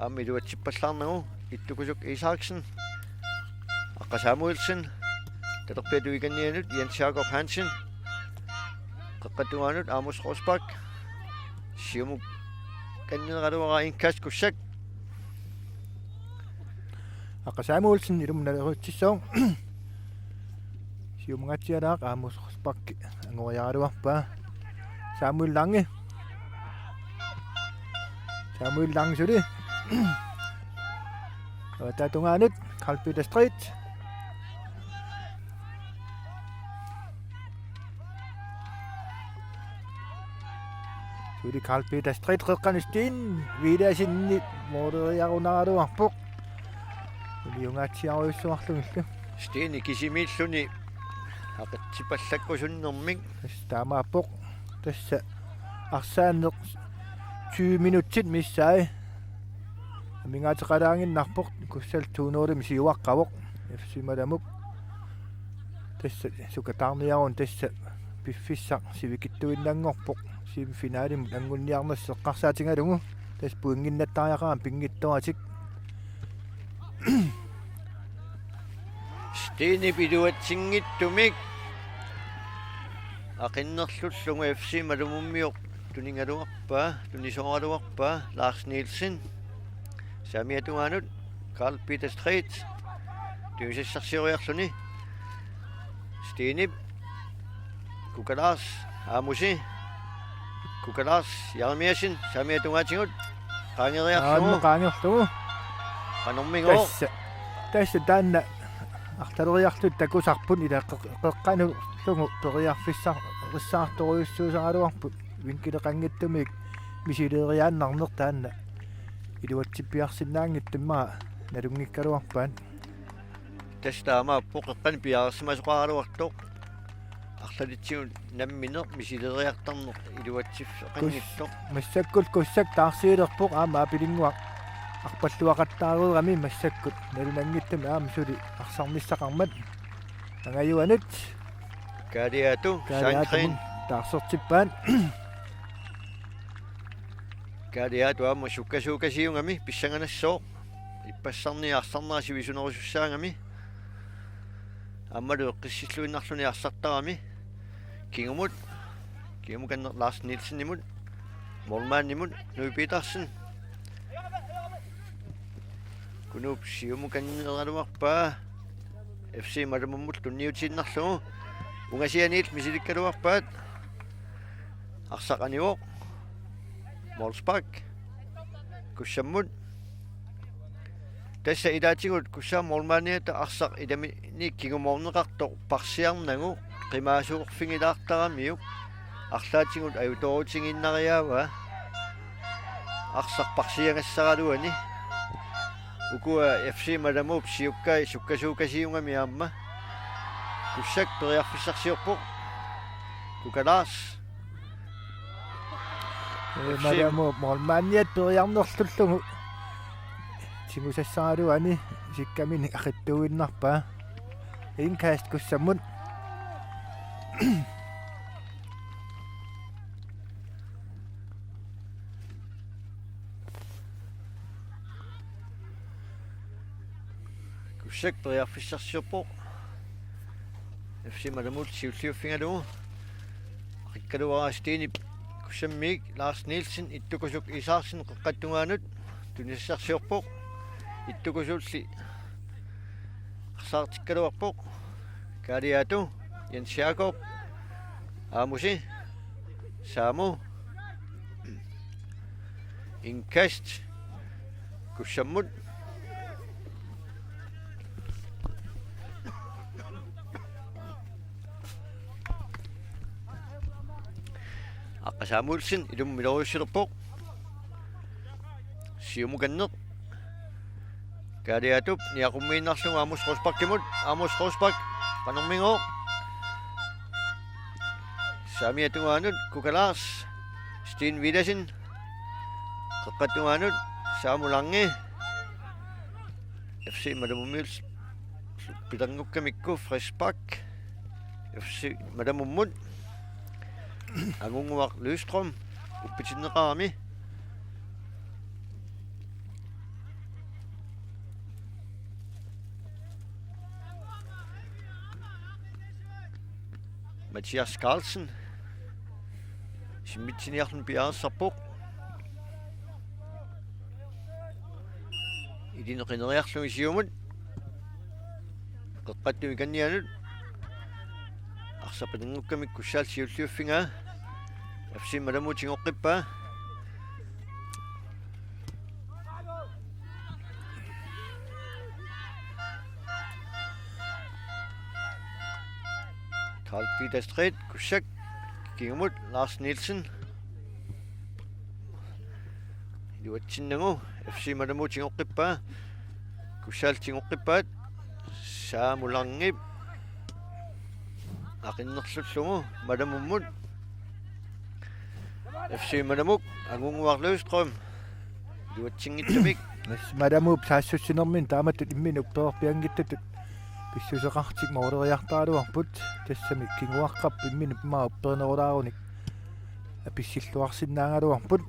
aamiluatsippallarnagu ittukusuk Isaksen aqqasaamuilsen taterpiatuikannianut Jens Jakob Hansen qeqqattungaanut Amos Rosbach siumuk kanneralua inkast kussak aqqasaamuulsin ilumnaleruttissoong siumungatsialaaq Amos Rosbach angoriaaluarpaa Samuel Lange suli tatungaanut Carl Peter Street suli Carl Peter Street qeqqanustiin viilasinni mooderiarunaaluarpoq uliungatsiaruissuarlugillu Stine kisimiilluni aqitsipallakkusunnermik taamaappoq tassa arsaanneq 20 minutsit missaai mingaatеqalaanginnarpoq kussal tuunuulim siuaqqavoq FC madamuk tassa sukatarniarun tassa piffissaq sivikittuinnaangorpoq semifinaalim angunniarnasseqqarsaatingalungu tass puinginnattaariaqaram pingittoratik Stine piluatsingittumik Aqinnerlullunga FC malumummiuq tuningaluarpaa tunisoraluarpaa Lars Nielsen saamiatuanut Carl Peter Street tunisissarsioriarluni Steenip Kukalas Amusi Kukalas Jarmiasin saamiatungaatigut qaangeriarlugu qaangorlugu qanormingo tässä tänne арталериарлут такусарпун ила қеққану лугу периарфиссар риссаарторуйуссуусаалуарпут винкилеқангиттумик мисилериааннарнер таанна илуатсиппиарсинаангиттуммаа налунгиккалуарпаан тастаама поқеққан пиарсимасоқаралуартоқ арлалитсигун намминер мисилериартарнер илуатсиффеқангиттоқ массаккул куссак таарсиилерпоқ аама апилингуақ арпаллуақаттааруерами массаккут налунангиттами аама сули арсармиссақармат ангаюанут каалиату санкрин таарсортиппаан каалиату аама суккасуукасиунгами писсанганассоо иппассарниарсарнааси висунерусуссаангами аммалу қиссиллуиннарлуни арсартарами кингумуканнер Ларс Нилсеннимут Молмааннимут Нуи Питерсен Kunup siumukannerluarpaa FC malumummut tunniutinnarlugu ungasianiil misilikkaluarpaat arsaqaniuoq Molspark kussammut tassa ilaatigut kussaa Molmaaniata arsaq ilami kigumorneqartoq parsiarnagu qimaasuqorfingilaartaramiuk арлаатигут аюторутингиннариаава arsaq parsiangassaraluani ukua FC malamup siukkai sukkasuukasiungami aamma kussak periarfissarsiorpoq kukalas malamu molmaaniat periarnerlullugu simusassaraluani sikkamini aqittuinnarpaa inkast kussammun kussak periarfissarsiorpoq FC malamut siulliuffingalugu rikkaluarastiini kussammiik Lars Nielsen ittukusuk isaarsin qeqqattungaanut tunissarsiorpoq ittukusulli arsaartikkaluarpoq kaaliatu Jens Jakob Amusi Samu inkast kussammut Samuelsen ilum milorussilerpoq siumukanneq kaaliatup niaqummiinnarlugu Amos Rosbach-kimut Amos Rosbach qanermingo saamiatuanut kukalas Steen Widersen qeqqatuanut Saamulangi FC Malamumils pitangukkamikku Fresbach FC Malamummut Angunguaq Løstrøm uppitinneqarami Mathias Carlsen simitsiniarlun piaarsarpoq idineqineriarlun isiumut qeqqattumi kannianut arsapatangukkamik kussaal siulliuffingaa FC malamutingoqqippaa Carl Peter Street kussak kingumut Lars Nielsen iluatsinnagu FC malamutingoqqippaa kussaaltingoqqippaat Saamularngip aqinnerlullugu malamummut FC Malamuk Angunguaq Løstrøm luatsingittumik malamup saassussinermin taamatut imminuk perpiangittutut pissuseqartik mooleriartaaluarput tassami kinguaqqap imminup maa uppernerulaarunik apissilluarsinnaangaluarput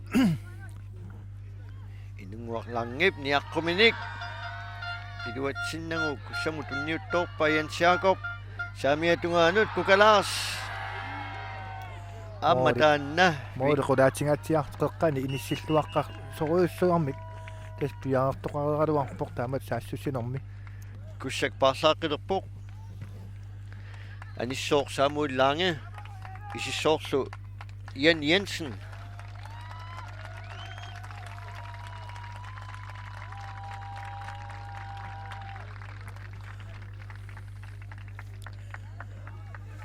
inunguaqlarngip niaqqumminik iluatsinnagu kussamu tunniuttorpa Jens Jakob saamiatungaanut kukalas Amataanna moodi qulaatigaatiarteqqani inissilluaqqa soruussuarmik taspiaartoqaraluarpoq taamat saassusinormi kussak parsaaqqilerpoq anissoor Samuel Lange isissoorlu Jan Jensen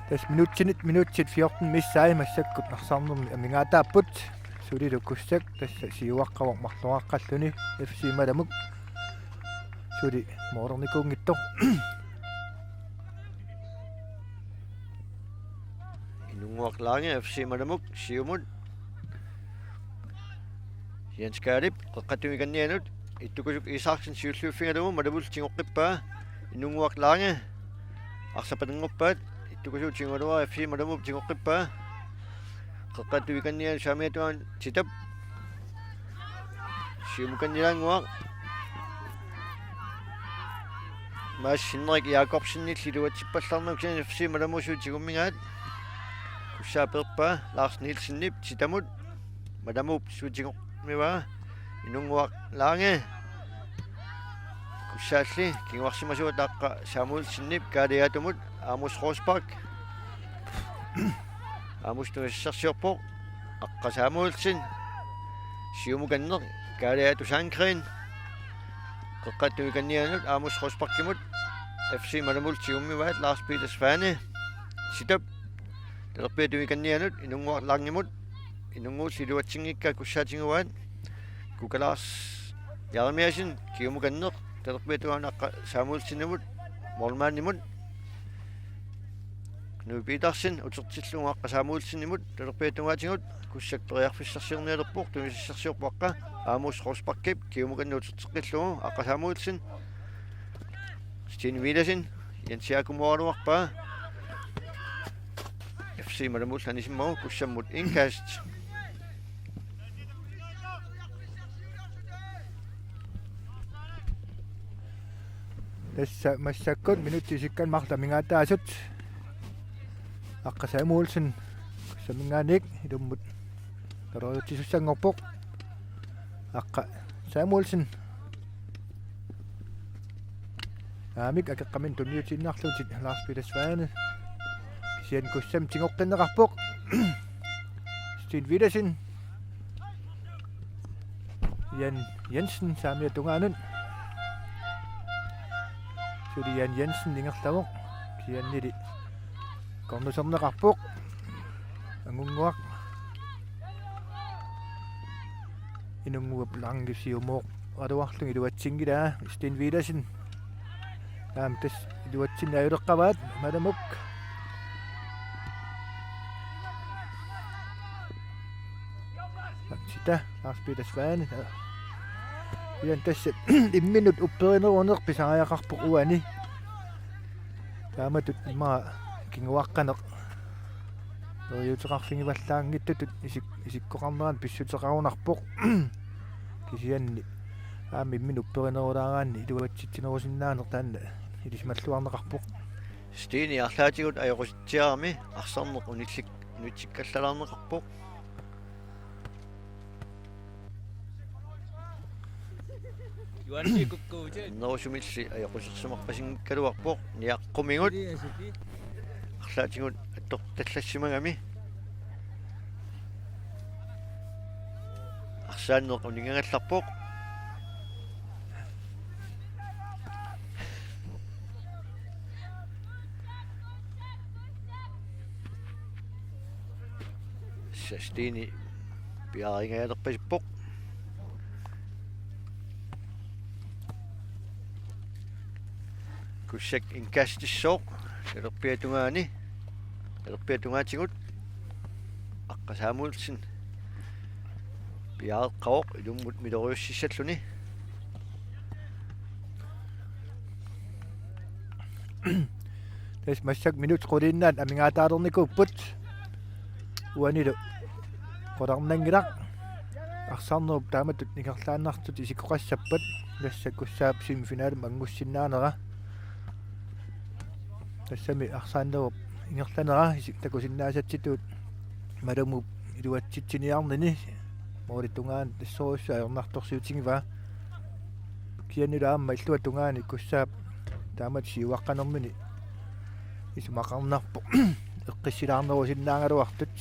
tas minutsit 14 missaai massakkut narsarnermi amingaataapput sulilukkussak tassa siuaqqavaq marluaqalluni FC Malamuk suli moornikuungittor inunguaq Lange FC Malamuk siumut Jens Kalip qaqqatumikannianut ittukusuk Isaaksen siulluuffingalumu Malamul tingoqqippaa inunguaq Lange arsapanengorpaat ittukusuk tingalua FC Malamuk tingoqqippaa qaqqatumikannian saamiatuan titap siumukannilaanguaq Mads Henrik Jacobsen illuatsipallarnuk sen FC Malamusu tigummingaat kussaaperpaa Lars Nielsen nip titamut Malamup suutingoqmiwa inunguaq Lange kussaalli kinguarsimasuut aqqa Samuel Sinnip kaaliaatumut Amos Rosbach Amos tuissarsiorpoq aqqa Samuelsen siumukanner kaaliaatu Sandgren qaqqatumikannianut Amos Rosbachkimut FC Malamul tiummiwaat Lars Peter Svane sitap talerpiatumikannianut inunguaq Langimut inunguut siluatsingikka kussaatinguwaat kukalars Jarmiasen kiumukanner talerpiatuan aqqa Samuelsenimut Mormaannimut Knud Petersen utertillungu aqqa Samuelsenimut talerpiatuнгааtingut kussak periarfissarsiornialerpoq tumisissarsiorpuaqqa Amos Rosbachkip kiumukannu uterteqqillugu aqqa Samuelsen Sten Widersen Jens Jaakumuaruarpaa FC Malamul hanisimmagu kussammut inkast tassa massakkut minuttisikkan marlamingaataasut aqqa Samuelsen kussamingaanik ilummut taroyutisussanngorpoq aqqa Samuelsen aamik akeqqamin tunniutiinnaarluutit Lars Peter Svane kisian kussam tingoqqinneqarpoq Sten Widersen Jan Jensen saamiatungaanun suli Jan Jensen ingerlamoq kisiannili kornuserneqarpoq angunguaq inunguap langisiumuoq aluarlung iluatsingilaa Sten Widersen taam tas iluatsin ayuleqqavaat Malamuk sita Lars Peter Svane ian tassa imminut upperinerunerpi saajaqarpoq uani taamatut imaa kinguaqqaneq eriuteqarfingivallaangittutut isikkoqarneraan pissuteqarunarpoq kisianni aami immin upperinerulaaraanni iluatsitsinerusinnaaner taanna ilismalluarneqarpoq Steni arlaatigut ajoqutiarmi arsarneq unitsikkallarneqarpoq Nerusumilli ajoqussersumarpasinngikkaluarpoq niaqqumigut arlaatigut attortallassimagami arsaanneq uningangallarpoq Steni piaringayalerpasippoq kussak inkastissoq alerpiatungaatigut aqqa Samuelsen piareqqavoq ilummut miloriussissalluni tas massak minut qulinnaat amingaataalernikkupput uanilu qolarnangilaq арсарнеруп тааматут никерлааннартут исиккоқассаппат лассаккуссаап семифиналим ангуссиннаанера тассами арсааннеруп ингерланера исик такусиннаасатситуут Madamu iluatsitsiniarnini mooritungaan tassorussaayornartorsiutingiva kianulaamma illuatungaani kussaap taamat siuaqqanermini isumaqarnarpo eqqissilaarnerusinnaangaluartut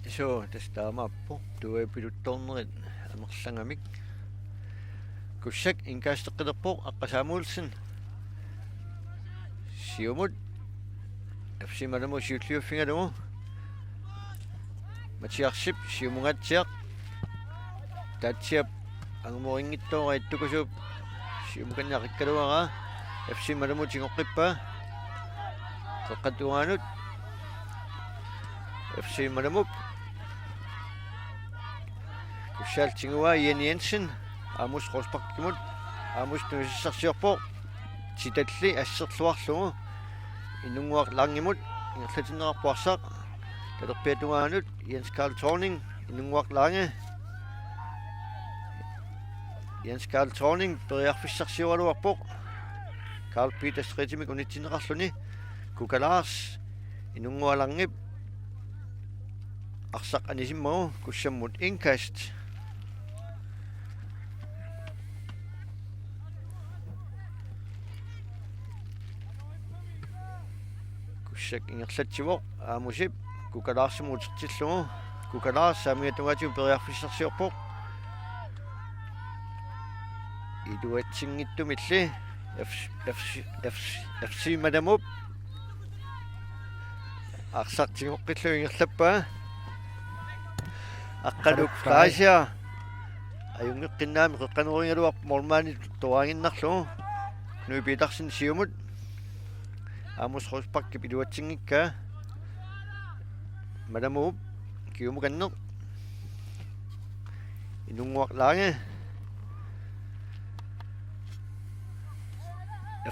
iso tastaamaappo tuuapiluttornerit amerlangamik kussak inkaasteqqilerpo aqqasaamuulsin siumut afsimalamu siulliuffingalugu matiarsip siumungatsiaq taatsiap angumurinngittoora ittukusuup siumukanniaqikkaluara afsimalamu tingoqqippa qeqqatuaanut afsimalamup kussaaltingua Jenny Jensen aamus qorsparkimut aamus tuisissarsiorpo titalli asserluarlugu inunguaq laangimut ingerlatinnerarpuarsaq talerpiatugaanut Jens Karl Thorning inunguaq laange Jens Karl Thorning periarfissarsiualuarpoq Karl Peter Strettimik unitsinneqarluni kukalaars inungualangip arsaq anisimmagu kussammut inkast kussak ingerlatsivoq aamusip kukalaarsimuutertillugu kukalaars saamigatungatiu periarfissarsiorpoq iluatsingittumilli FC madamup arsartingoqqillu ingerlappaa aqqaluk Flasia ayungeqqinnaami qeqqaneruingaluaq mormaani tuaanginnarlugu nuipiitarsin siumut aamus qorspakkip iluatsingikka madamup kiumukanneq inunguaq laange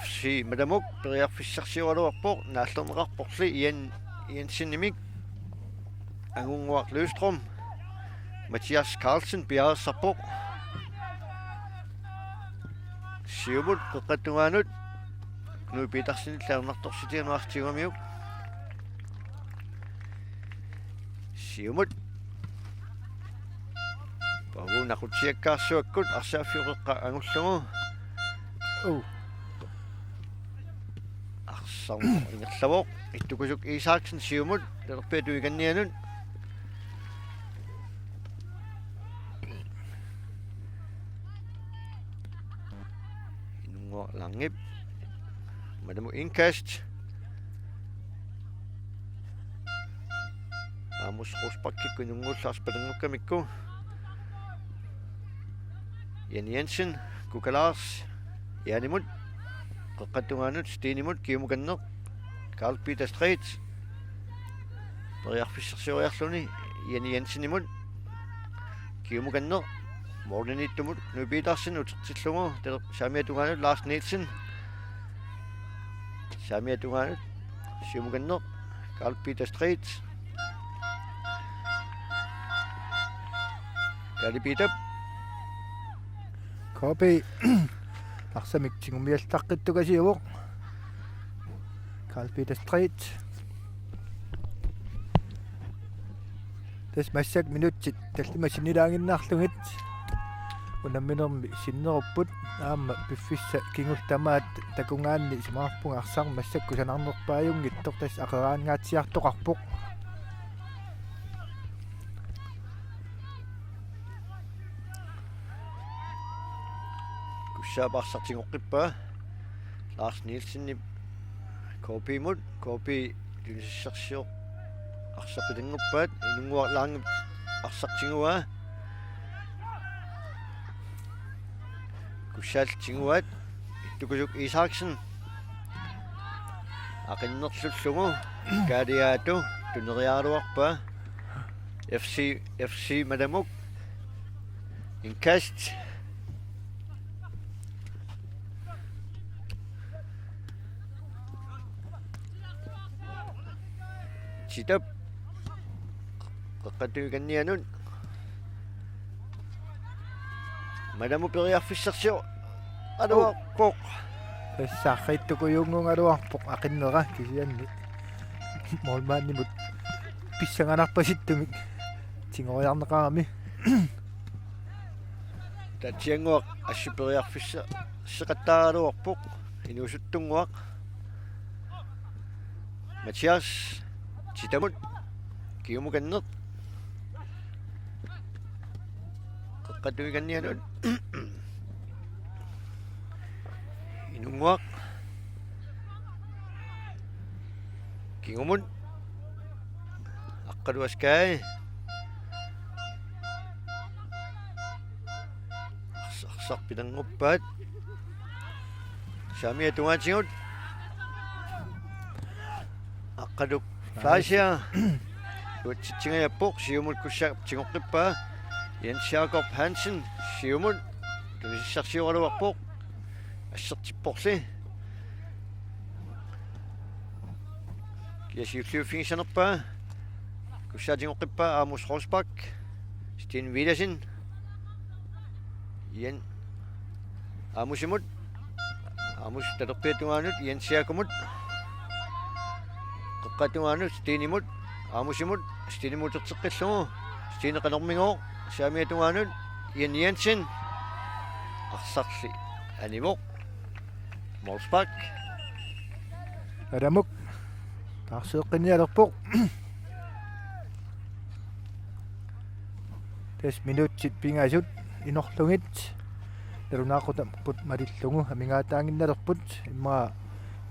FC madamuk periarfissarsiualuarpoq naallerneqarporli Jensinimik angunguaq Løvstrøm Mathias Carlsen piarersarpoq siumut qeqqatugaanut nuipiitarsinillarnartorsitianuartiguamiuk siumut pavu naqutsiakkaarsuakkut arsaaffiuqeqqa angullugu arsarmu ingerlavoq ittukusuk Isaaksen siumut talerpiatu ikannianut inunguaq langip madamu inkast aamus qorspakkikku inunguullaarspalangukkamikku Jenny Jensen kukalaars yaanimut qeqqatugaanut stiinimut kiumukanneq Karl Peter Street periarfissarsioriarluni Jenny Jensenimut kiumukanneq morninittumut nuipiitarsin utertillugu saamiatugaanut Lars Nielsen saamiatugaanut siumukanneq Karl Peter Street kalipitap kopi arsamik tingumiallaqqittukasiuvoq Karl Peter Street tas massak minutsit tallima sinilaanginnaarlungit unamminermi sinnerupput aamma piffissa kingultamaat takungaanni isimaarpunga arsar massakku sanarnerpaajungittor tas aqeraangaatsiartoqarpoq kussaapaarsartingoqqippa Lars Nielsenni koopimut koopi tunisissarsior arsapilinguppaat inunguaq laangip arsartingua kussaaltinguat ittukusuk Isaaksen aqinnerlullugu kaaliaatu tuneriaaluarpa FC madamuk inkast sitap qeqqatuikannianut madamu periarfissarsiu aluaqpoq тассааққиттукуйунгунгалуарпоқ ақиннера кисианни молмааннимут писсанганарпаситтумик тингориарнеqarami татиангуақ ассупериарфисса сеқаттааралуарпоқ инуусуттунгуақ Матиас титамут киумуканнеқ қаққатуиганнианут инунгуақ кингумут аққалуаскай арсарпилангуппаат самия тугаатигут аққалук флашиа утситсигаяппоқ сиумут куссаа тигоққиппаа Jens Jakob Hansen сиумут тунисиссарсиоралуарпоқ ассертиппорли киасиуллиуффигисанерпаа куссаатигоққиппаа Amos Rosbach Sten Widersen Jen Amusimut Amus talerpiatuanut Jens Jakobmut qaqqatuanut Stenimut Amusimut Stenimuterteqqillugu Steneqanermingoo saamiatuanut Jen Jensen арсарли анимоқ Rosbach арамук таарсеэққиниалерпоқ тэс минутсит пингаасут инорлугит тарунаақута пут малиллугу амингаатаангинналерпут имма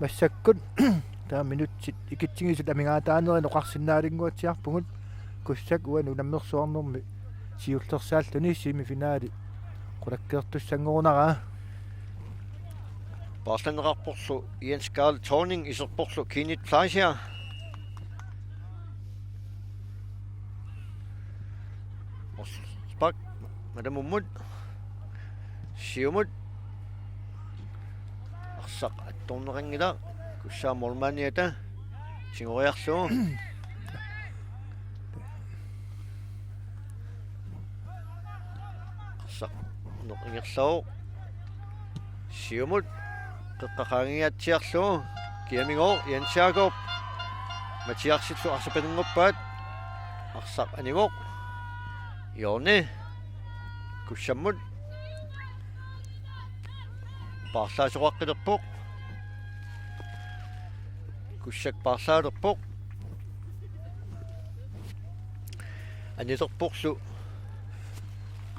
массаккут таа минутсит икитсигисут амингаатаанери ноқарсиннаалингуатсиарпугут куссак уану наммерсуарнэрми сиуллерсаалтуни семифинаали qulakkeertussangorunara Barslanerarporlu Jens Karl Thorning iserporlu Kenneth Fleischer Rosbach madamummut siumut arsaq attornerangila kussaa molmaaniata singoriarlugu arsaq noqingerloo siumut qeqqaqaangiatsiarlugu kiamingoo Jens Jakob Mathiasillu arsapalunguppaat arsaq animoq Jorne kussammut parlaasoqaqqilerpoq kussak parlaalerpoq anilerporlu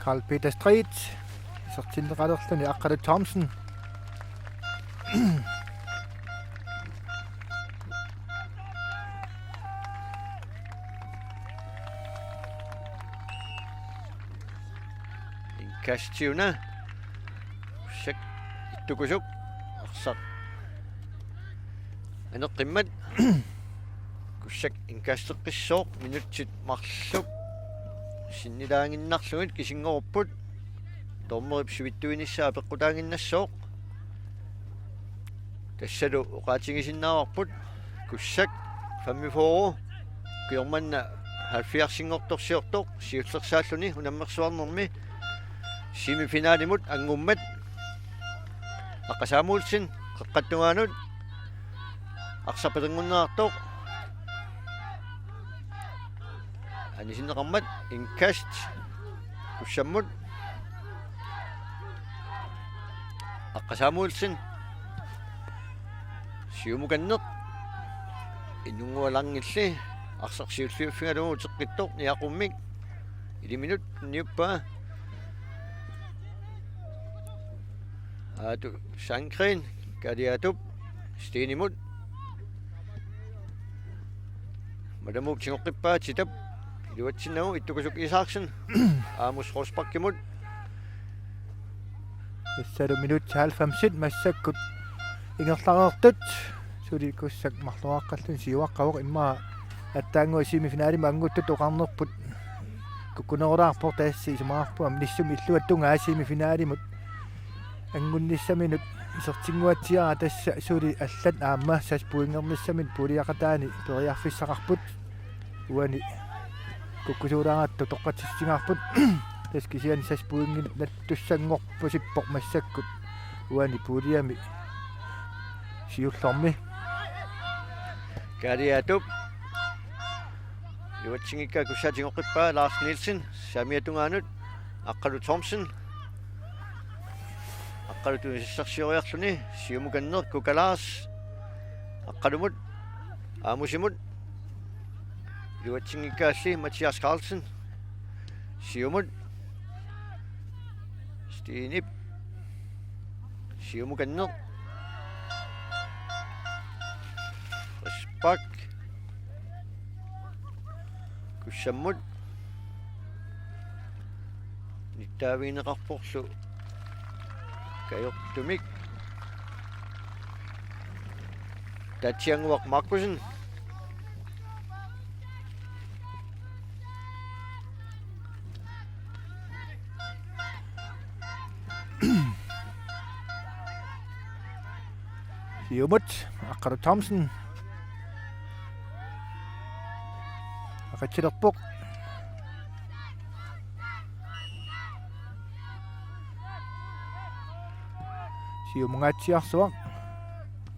Carl Peter Street сертиннеқалерлуни аққалу Thomsen Kastiuna sek ittukusuk arsaq aneqqimmat kussak inkasteqqissooq minutsit marluk sinnilaanginnarlugit kisingoruput tormerip sivittuinissaa peqqutaanginnassooq tassalu uqaatigisinnaarput kussak fammiforu kiormanna 70-singortorsiortoq siullersaalluni unammersuarnermi Semifinaalimut angummat aqasaamulsin qaqqattugaanut aqsapalungunnaartoq anisinneqarmat inkast kussammut aqasaamulsin siumukanneq inungualarngilli arsersiulliuffigalugu teqqittoq niaqummik 1 minut niuppaa Atu Sankren kadiatup Stenimut Madamuk tingoqqippa titap iluatsinnagu ittukusuk isaarsin Amos Rosbachimut Issalo minut 90 massakkut ingерларертут сули куссак марлуаққаллун сиуаққавоқ имма аттаангуи семифинаалима ангуттут оқарнерпут куккунерулаарпор таасси сумаарпуам ниссум иллуаттунга аасимифинаалимут ангунниссаминут исертингуатсиара тасса сули аллат аама сас пуингерниссамин пулиақатаани периарфиссақарпут уани куккусуулаагаатту тоққатиссигаарпут тас кисиани сас пуингин наттуссангорпусиппоқ массаккут уани пулиами сиуллорми kadiatup Iwatsingikka kussatingoqqippaa Lars Nielsen saamiatungaanut aqqalu Thomsen aqqalutu issarsioriarluni siumukanner Kukalaas aqqalumut aamusimut Iwatsingikkaassi Mathias Carlsen siumut Stinip siumukanner Respak Kussammut nittaaviineqarporlu kajortumik tatsianguaq Markusen Siumut aqqalu Thomsen aqatsilerpuq siumungatsiarsuaq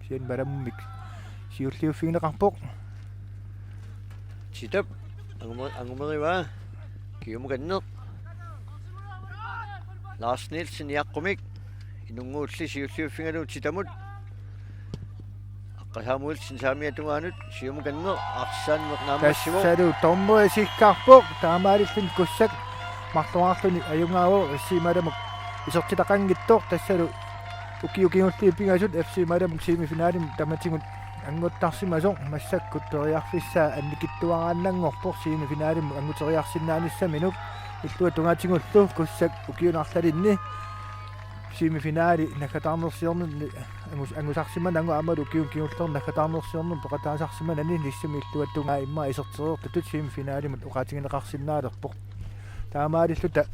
sian malammik siulliuffigineqarpuq Titap angumeriwa kiumukanner Lars Nielsen iaqqumik inunguulli siulliuffigalu titamut aqqasaamuulsin saamiatungaanut siumukanner arsaanneq naamassivu tassalu tormuisikkarpuq taamaalillun kussak martuarluni ajungaavo FC Malamuk isertitaqanngittoq tassalu ukiukiulliippigasut FC Malamuk semifinaalim tamatingut anguttarsimasoq massakkut teriarfissaa annikittuaraannanngorpoq semifinaalim anguteriarsinnaanissaminup illua tungatingullu kussak ukiunarlalinni semifinaali nakataarnersiornun angusarsiman angu amalu ukiunkiullerner nakataarnersiornun peqataasarsimanani nissami illuattungaa imma iserteriortutut semifinaalimut uqaatingineqarsinnaalerpoq taamaalilluta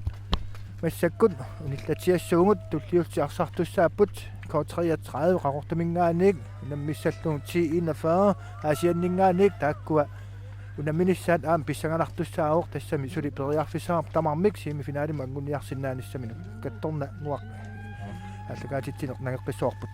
massakkut unillatiassuungut tulliultiarsartussaapput K33 qaqortamingaanniik nammissalluun 41 asianningaanniik taakkua unamminissaat aam pissanganartussaaoq tassami suli periarfissaar tamarmik semifinaalim anguniarsinnaanissaminik kattorna nuaq аллагаатитсинеқ нагеққиссуарпут